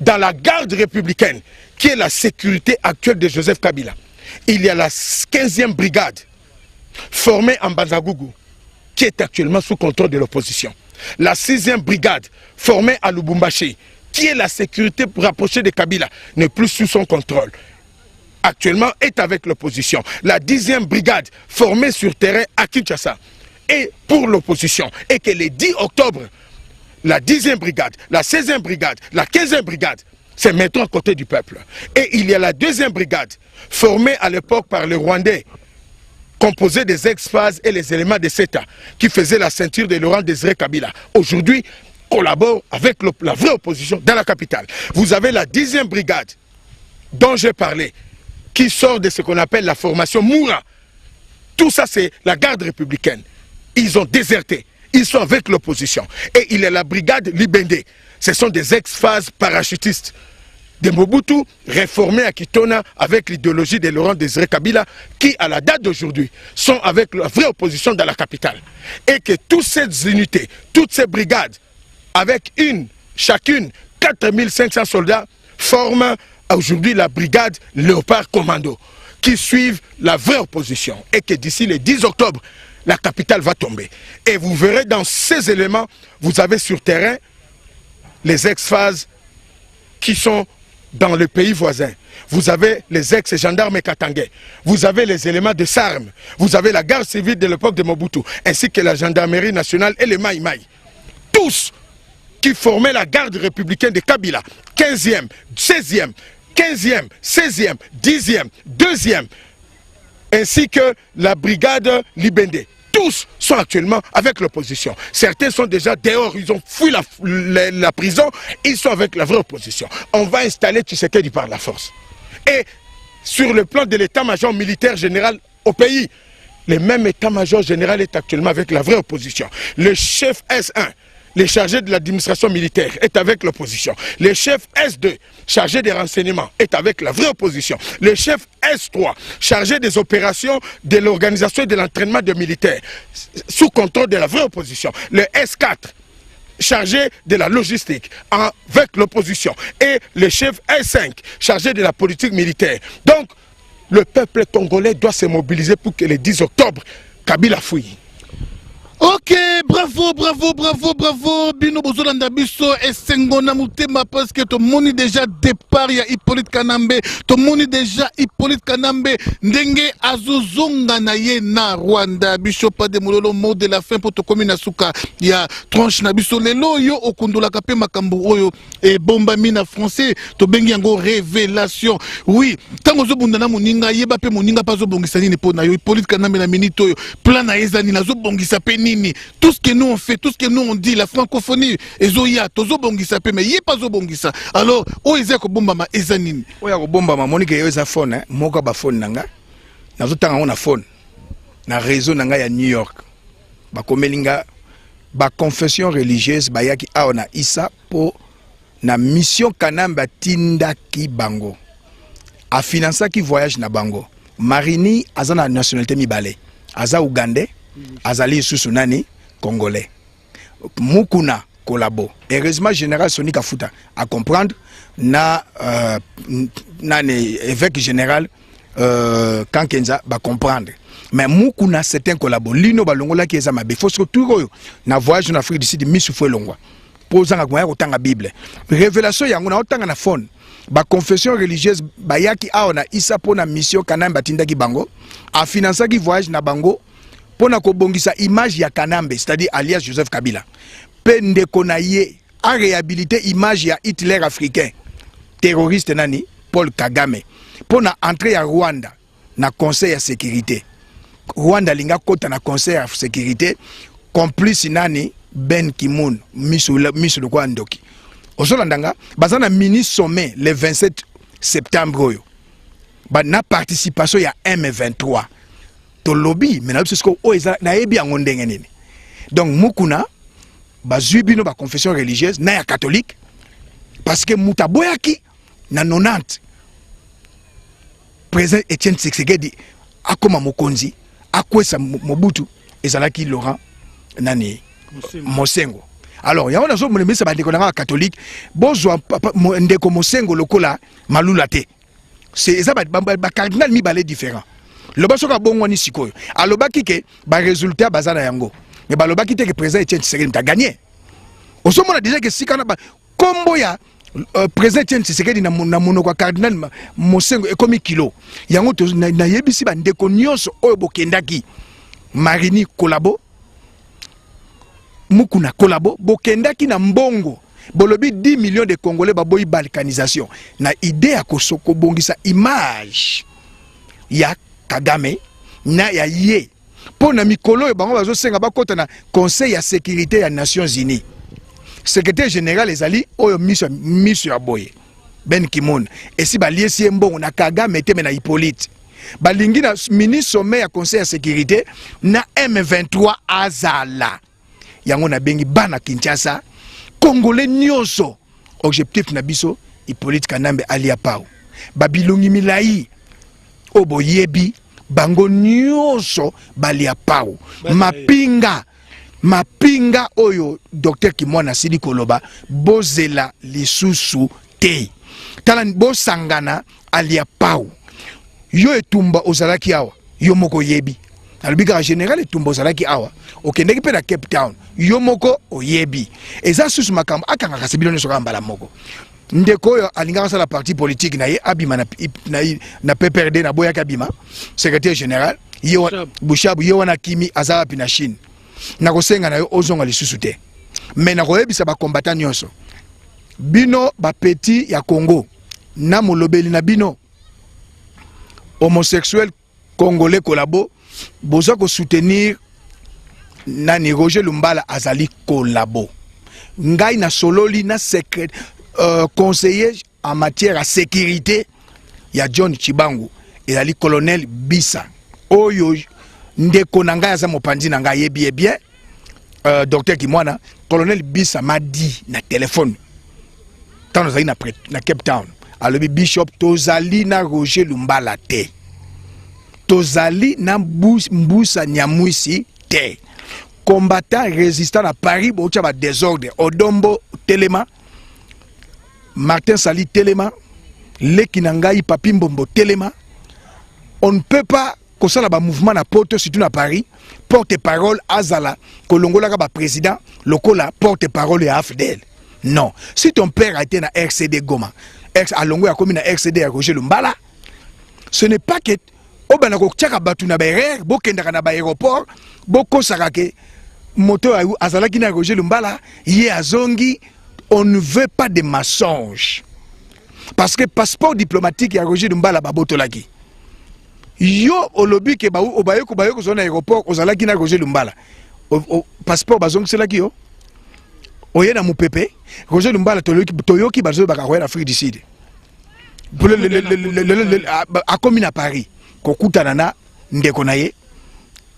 dans la garde républicaine, qui est la sécurité actuelle de Joseph Kabila, il y a la 15e brigade formée en Banzagougou, qui est actuellement sous contrôle de l'opposition. La 6e brigade formée à Lubumbashi, qui est la sécurité rapprochée de Kabila, n'est plus sous son contrôle. Actuellement est avec l'opposition. La 10e brigade formée sur terrain à Kinshasa est pour l'opposition. Et que le 10 octobre, la 10e brigade, la 16e brigade, la 15e brigade se mettront à côté du peuple. Et il y a la 2e brigade formée à l'époque par les Rwandais, composé des ex-phases et les éléments de CETA qui faisaient la ceinture de Laurent Désiré Kabila. Aujourd'hui, collabore avec la vraie opposition dans la capitale. Vous avez la 10e brigade dont j'ai parlé, qui sort de ce qu'on appelle la formation Moura. Tout ça, c'est la garde républicaine. Ils ont déserté. Ils sont avec l'opposition. Et il y a la brigade Libende. Ce sont des ex-phases parachutistes de Mobutu, réformés à Kitona avec l'idéologie de Laurent Désiré Kabila, qui à la date d'aujourd'hui sont avec la vraie opposition dans la capitale. Et que toutes ces unités, toutes ces brigades, avec chacune 4500 soldats, forment aujourd'hui la brigade Léopard Commando, qui suivent la vraie opposition. Et que d'ici le 10 octobre, la capitale va tomber. Et vous verrez dans ces éléments, vous avez sur terrain les ex-phases qui sont dans le pays voisin. Vous avez les ex-gendarmes katangais, vous avez les éléments de SARM, vous avez la garde civile de l'époque de Mobutu, ainsi que la gendarmerie nationale et les Maïmaï. Tous qui formaient la garde républicaine de Kabila, 15e, 16e, 15e, 16e, 10e, 2e, ainsi que la brigade Libende. Tous sont actuellement avec l'opposition. Certains sont déjà dehors, ils ont fui la prison, ils sont avec la vraie opposition. On va installer Tshisekedi par la force. Et sur le plan de l'état-major militaire général au pays, le même état-major général est actuellement avec la vraie opposition. Le chef S1, le chargé de l'administration militaire, est avec l'opposition. Le chef S2, chargé des renseignements, est avec la vraie opposition. Le chef S3, chargé des opérations de l'organisation et de l'entraînement des militaires, sous contrôle de la vraie opposition. Le S4, chargé de la logistique, avec l'opposition. Et le chef S5, chargé de la politique militaire. Donc, le peuple congolais doit se mobiliser pour que le 10 octobre, Kabila fouille. Ok, bravo. bravo. Bino bozolanda biso esengona mutema parce que to moni déjà départ ya Hippolyte Kanambe, to moni déjà Hippolyte Kanambe ndenge azozonga na ye na Rwanda. Biso pas de mololo mot de la fin pour to komina suka ya tranche na biso lelo yo okundula kape makambo oyo e bomba mina français to bengi yango révélation. Oui, tango zo bundana moninga yeba pe moninga pas zo bongisa nini po na yo Hippolyte Kanambe na minute oyo plan na ezani na zo bongisa pe nini. Tout ce que nous on fait, tout ce que nous on dit, la francophonie, ezoya, tozo bongisa pe, mais yé pas zo bongisa. Alors, o eze ko bomba ma ezanini. Oya ko bomba ma monique yo eza phone, moko ba phone nanga. Na zo tanga na phone. Na réseau nanga ya New York. Ba komelinga ba confession religieuse ba yaki aona isa po na mission Kanamba tinda ki bango. A financer ki voyage na bango. Marini azana nationalité mibale. Aza Ougandais, azali susunani Congolais. Mukuna collabo. Heureusement général Soni Kafuta à comprendre na évêque général Kankenza va comprendre. Mais Mukuna c'est un collabo. Lino balongola ki ezama be. Faut surtout na voyage en Afrique du Sud misufwe longwa. Posanga kwa otanga Bible. Révélation yango na otanga na phone. Ba confession religieuse ba yaki aona isa pona mission Kanamba tindaki bango. A financer ki voyage na bango. Pona kobongisa image ya Kanambe, c'est-à-dire alias Joseph Kabila. Pende konaye a réhabilité image ya Hitler africain. Terroriste nani Paul Kagame. Pona entrer à Rwanda na conseil ya sécurité. Rwanda linga kota na conseil ya sécurité complice nani Ben Ki-moon misu kwa ndoki. Ozolandanga bazana mini sommet le 27 septembre oyo. Ba na participation ya M23. To lobby mais na biso o eza na yebi yango ndenge nini. Donc mukuna bazui bino ba confession religieuse na ya catholique parce que mutaboyaki na 90 président Etienne Tshisekedi akoma mokonzi akwesa Mobutu ezalaki Laurent nani Mosengo. Alors ya ona zo molemisa ba ndeko na catholique bozwa ndeko Mosengo lokola malula te. C'est ça ba cardinal mi balé différent. Loba soka bongwani sikoyo. Aloba kike ba résultat bazana yango. Mais ba loba kite que président Etienne Tshisekedi t'a gagné. Osomona déjà que sikana ba kombo ya président Etienne Tshisekedi na monoko cardinal Mosengo ekomi kilo. Yango to na yebisi ba ndeko nyonso oyo bokendaki. Marini Kolabo Mukuna Kolabo bokendaki na mbongo. Bolobi 10 millions de Congolais baboyi balkanisation. Na idée ya kosoko bongisa image ya Kagame na ya ye pona mikolo e bango bazo senga bakota na conseil ya sécurité ya Nations Unies. Secrétaire général ezali oyo miso ya boye Ben Ki-moon esi baliesi mbongo na Kagame teme na Hippolyte balingi na mini sommet ya conseil ya sécurité na M23 azala yango na bengi bana Kinshasa Congolais nyonso objectif na biso Hippolyte Kanambe alia pao babilongi milai obo yebi bango nyonso balia pao mapinga oyo docteur Kimwana Sidi Koloba bozela lisusu te tala bosangana alia pao yo etumba ozalaki awa yo moko yebi alobika général etumba ozalaki awa okendeki pe na Cape Town yo moko oyebi eza susu makambo akanga kasebilo nyonso kamba la moko ndeko oyo alingaka sala parti politique na ye abima na PPRD na boya kabima secrétaire général Bushabu ye wana kimi azala pi na Chine na kosenga na yo ozonga lisusu te mais na koyebisa ba combattant nyonso bino ba petit ya Congo na molobeli na bino homosexuel congolais Kolabo boza ko soutenir nani Roger Lumbala azali Kolabo ngai na sololi na secret conseiller en matière à sécurité ya John Chibangu et ali colonel Bisa oyo ndeko nanga ya za mopanzi nanga yebi bien docteur Kimwana colonel Bisa m'a dit na téléphone tant nous na Cape Town alobi bishop tozali na Roger Lumbala te tozali na Mbusa Nyamwisi te combattant résistant à Paris bocha ba désordre Odombo Telema Martin Sali Telema Leki Nangai Papi Mbombo Telema on ne peut pas kosala ba mouvement na poto surtout na Paris porte-parole azala kolongola ka ba président lokola porte-parole ya AFDL. Non, si ton père a été na RCD Goma, alongo ya komi na RCD ya Roger Lumbala, ce n'est pas que obana ko tiaka batu na ba erreur bokendaka na ba aéroport bokosaka ke moto azalaki na Roger Lumbala ye azongi. On ne veut pas de mensonges. Parce que passeport diplomatique ya Roger Lumbala babotolaki. Yo olobi ke bayoko zona aéroport ozalaki na Roger Lumbala. Passeport bazong selaki yo. Oye na mupepe Roger Lumbala toyoki bazo bakaroya na Afrique du Sud. A commis à Paris kokutana na ndeko na ye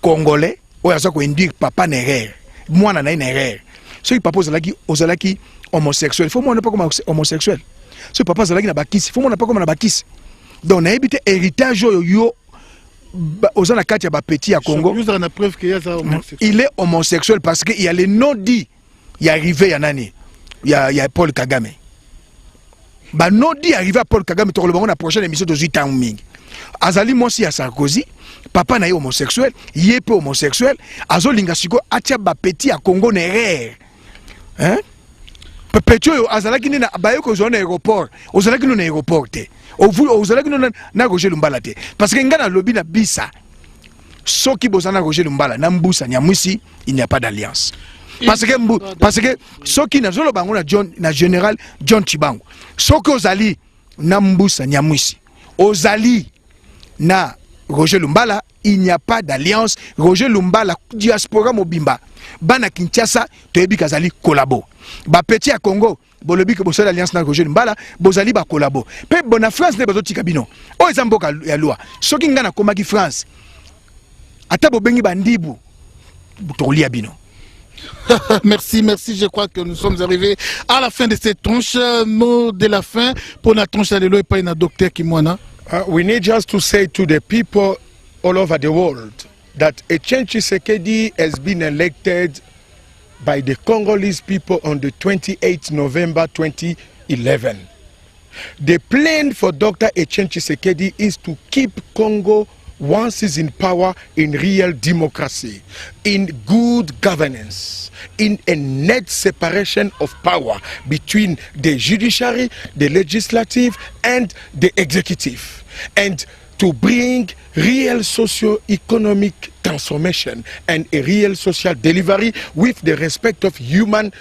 congolais oya za ko induire papa na erreur. Mwana na erreur. Ce papa ozalaki homosexuel. Faut moi on pas comme homosexuel. Ce papa ozalaki na bakisi. Faut moi on pas comme na bakisi. Donc na ebité héritage yo ozana kati ya ba petit ya Congo. Il est homosexuel parce que il y a les non dits. Il est arrivé ya nani? Il y a Paul Kagame. Ba non dit arrivé à Paul Kagame to le bango na prochaine émission de 8 ans mingi. Azali mosi ya Sarkozy, papa na homosexuel, yé peu homosexuel, azo linga siko atia ba petit ya Congo na erreur. Hein? Petit yo azalaki na bayoko zone aéroport, ozalaki na aéroport te. Ozalaki na Roger Lumbala te. Parce que ngana lobby na bisa. Soki bozana Roger Lumbala na mbusa nyamwisi, il n'y a pas d'alliance. Parce que soki na zolo bango na général John Chibango. Soki ozali na mbusa nyamwisi. Ozali na Roger Lumbala, il n'y a pas d'alliance. Roger Lumbala diaspora mobimba. Bana Kinshasa toyebi kazali collabo. Ba petit à Congo, bolobi que bosala alliance na Roger Lumbala, bozali ba collabo. Pe bona France ne bazoti kabino. O ezamboka ya loi. Soki ngana komaki France. Ata bobengi bandibu. Tolia bino. Merci, merci. Je crois que nous sommes arrivés à la fin de cette tranche. Mot de la fin pour la tranche de l'eau et pas une docteur Kimwana. We need just to say to the people all over the world that Etienne Tshisekedi has been elected by the Congolese people on the 28th November 2011. The plan for Dr. Etienne Tshisekedi is to keep Congo, once he's in power, in real democracy, in good governance, in a net separation of power between the judiciary, the legislative, and the executive, and to bring real socio-economic transformation and a real social delivery with the respect of human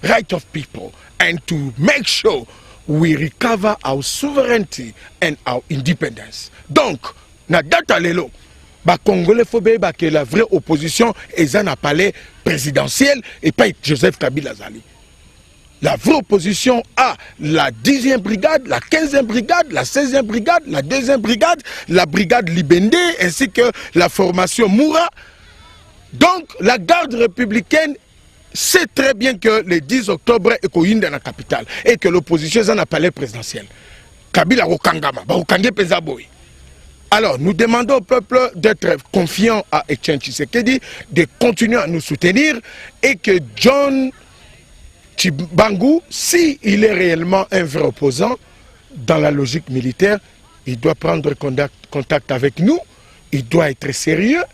rights of people, and to make sure we recover our sovereignty and our independence. Donc, na data lelo, ba Congolais faut bien que la vraie opposition est un palais présidentiel et pas Joseph Kabila Zali. La vraie opposition a la 10e brigade, la 15e brigade, la 16e brigade, la 2e brigade, la brigade Libende ainsi que la formation Moura. Donc la garde républicaine sait très bien que le 10 octobre est dans la capitale et que l'opposition est un palais présidentiel. Kabila Rokangama, Barokange Pezaboy. Alors, nous demandons au peuple d'être confiant à Etienne Tshisekedi, de continuer à nous soutenir et que John Chibangu, s'il est réellement un vrai opposant dans la logique militaire, il doit prendre contact avec nous, il doit être sérieux,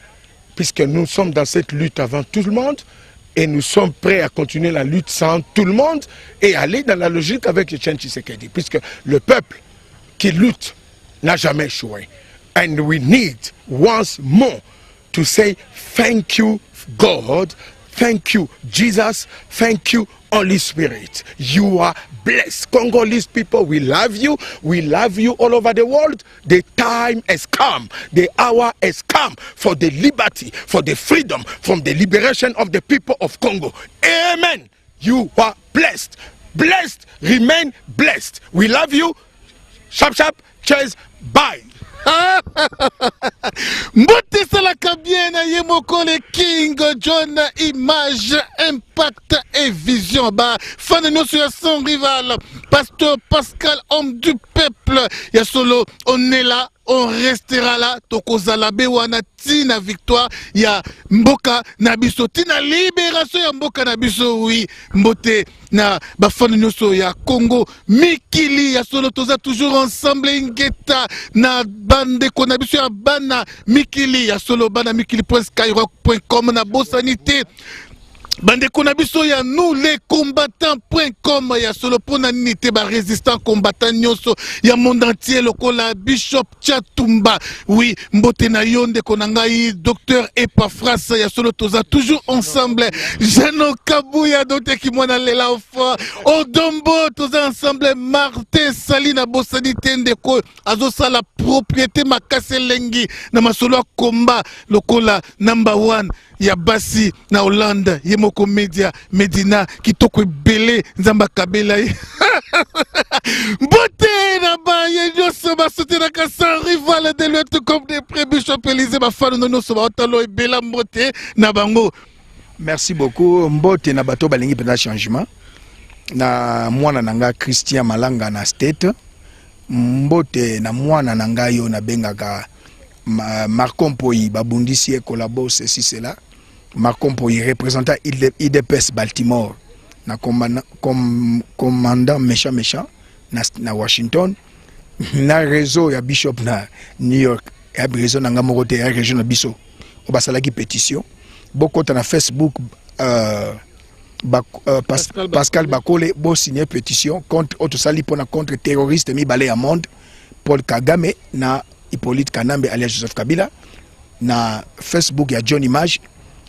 puisque nous sommes dans cette lutte avant tout le monde et nous sommes prêts à continuer la lutte sans tout le monde et aller dans la logique avec Etienne Tshisekedi, puisque le peuple qui lutte n'a jamais échoué. And we need once more to say thank you, God, thank you, Jesus, thank you, Holy Spirit. You are blessed. Congolese people, we love you all over the world. The time has come, the hour has come for the liberty, for the freedom, from the liberation of the people of Congo. Amen. You are blessed. Blessed, remain blessed. We love you. Sharp, sharp, cheers, bye. Mbote salaka bien na yemoko le King John, image, impact et vision. Bah, fan de nous sur son rival, Pasteur Pascal, homme du peuple. Ya solo, on est là. on restera là tokozala be wana tina victoire ya mboka na biso tina libération ya mboka na biso. Oui, mbote na bafana nyonso ya Congo mikili ya solo toza toujours ensemble ngeta na bande kona biso ya bana mikili ya solo bana mikili.skyrock.com na bosanité bande kona biso ya nous les combattants.com ya solo pona nité ba résistant combattant nyonso ya monde entier lokola Bishop Chatumba. Oui, mbote na yonde konangai docteur Epafras ya solo toza toujours ensemble. Jano Kabuya dote ki mwana lela ofa Odombo toza ensemble. Martin Salina bosanité ndeko azo sala propriété makase lengi na masolo combat lokola number 1 ya basi na Hollande yemoko media Medina kitoko ebele nzamba kabela mbote na ba yenyoso basote na kasa rival de l'autre comme des Bishop Élysée bafano nono so baotalo ebela mbote na bango. Merci beaucoup. Mbote na bato balingi pena changement na mwana nanga Christian Malanga na state mbote na mwana nanga yo na bengaka Marcon Poyi babundisi e collabo ceci cela. Marcon Poyi représentant IDPS Baltimore na commandant méchant na Washington na réseau ya Bishop na New York ya réseau na ngamokote ya région na biso obasalaki pétition bokota na Facebook Pascal Bakole bo signé pétition contre autosali pona contre terroriste mibale ya monde Paul Kagame na Hippolyte Kanambe alias Joseph Kabila na Facebook ya John Image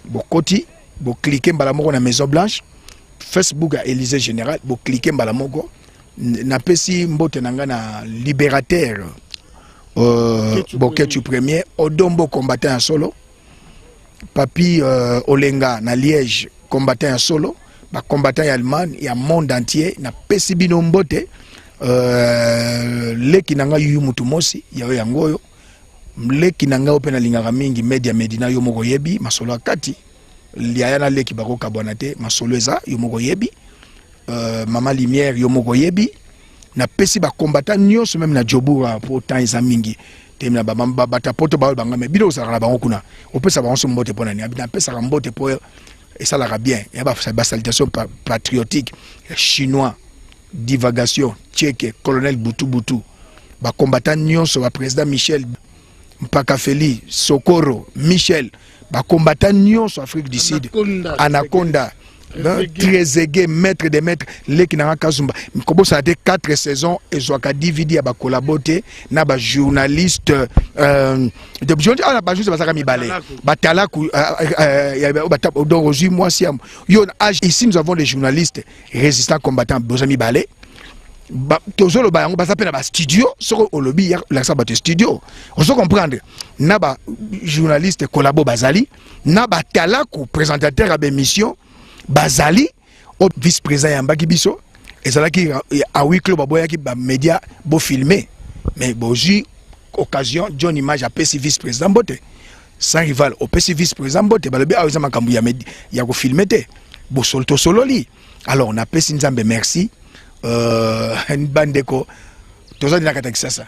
bokoti bo cliquer mbala moko na Maison Blanche Facebook ya Élysée Général bo cliquer mbala moko na pesi mbote nanga na libérateur Boketu premier Odombo combattant en solo Papi Olenga na Liège combattant en solo ba combattant ya Allemagne ya monde entier na pesi bino mbote leki nanga yu mutu mosi ya yangoyo leki nanga opena lingaka mingi media Medina yo moko yebi masolo akati liayana leki bako kabwana te masolo eza yo moko yebi mama lumière yo moko yebi na pesi ba combattant nyonso même na Jobura pour temps eza mingi temna ba bata poto ba banga me bido sala bango kuna opesa bango so mbote pona ni na pesa ka mbote po et ça la bien ya ba salutation patriotique chinois divagation tchèque colonel Boutou ba combattant nyonso ba président Michel Mpakafeli Sokoro Michel ba combattant nyonso Afrique du Sud Anaconda Trezeguet maître des maîtres leki na Kazumba kobo ça a été 4 saisons et zoaka DVD ba collaborer na ba journaliste de journaliste ala ba juste ba saka mibale batala ku ba aujourd'hui moi si yo ici nous avons des journalistes résistants combattants besoin mibale ba tozolo ba yango ba sapena ba studio soko olobi la sa ba studio on se comprendre na ba journaliste collabo bazali na ba talaku présentateur à émission bazali au vice-président Yambaki biso ezalaki a huis clos baboyaki ba média bo filmer mais boji occasion John Image a pesi vice-président bote sans rival au pesi vice-président bote balobi a ezama kambu ya ko filmer te bo solto sololi. Alors on a pesi nzambe merci bandeko tozali na kata kisasa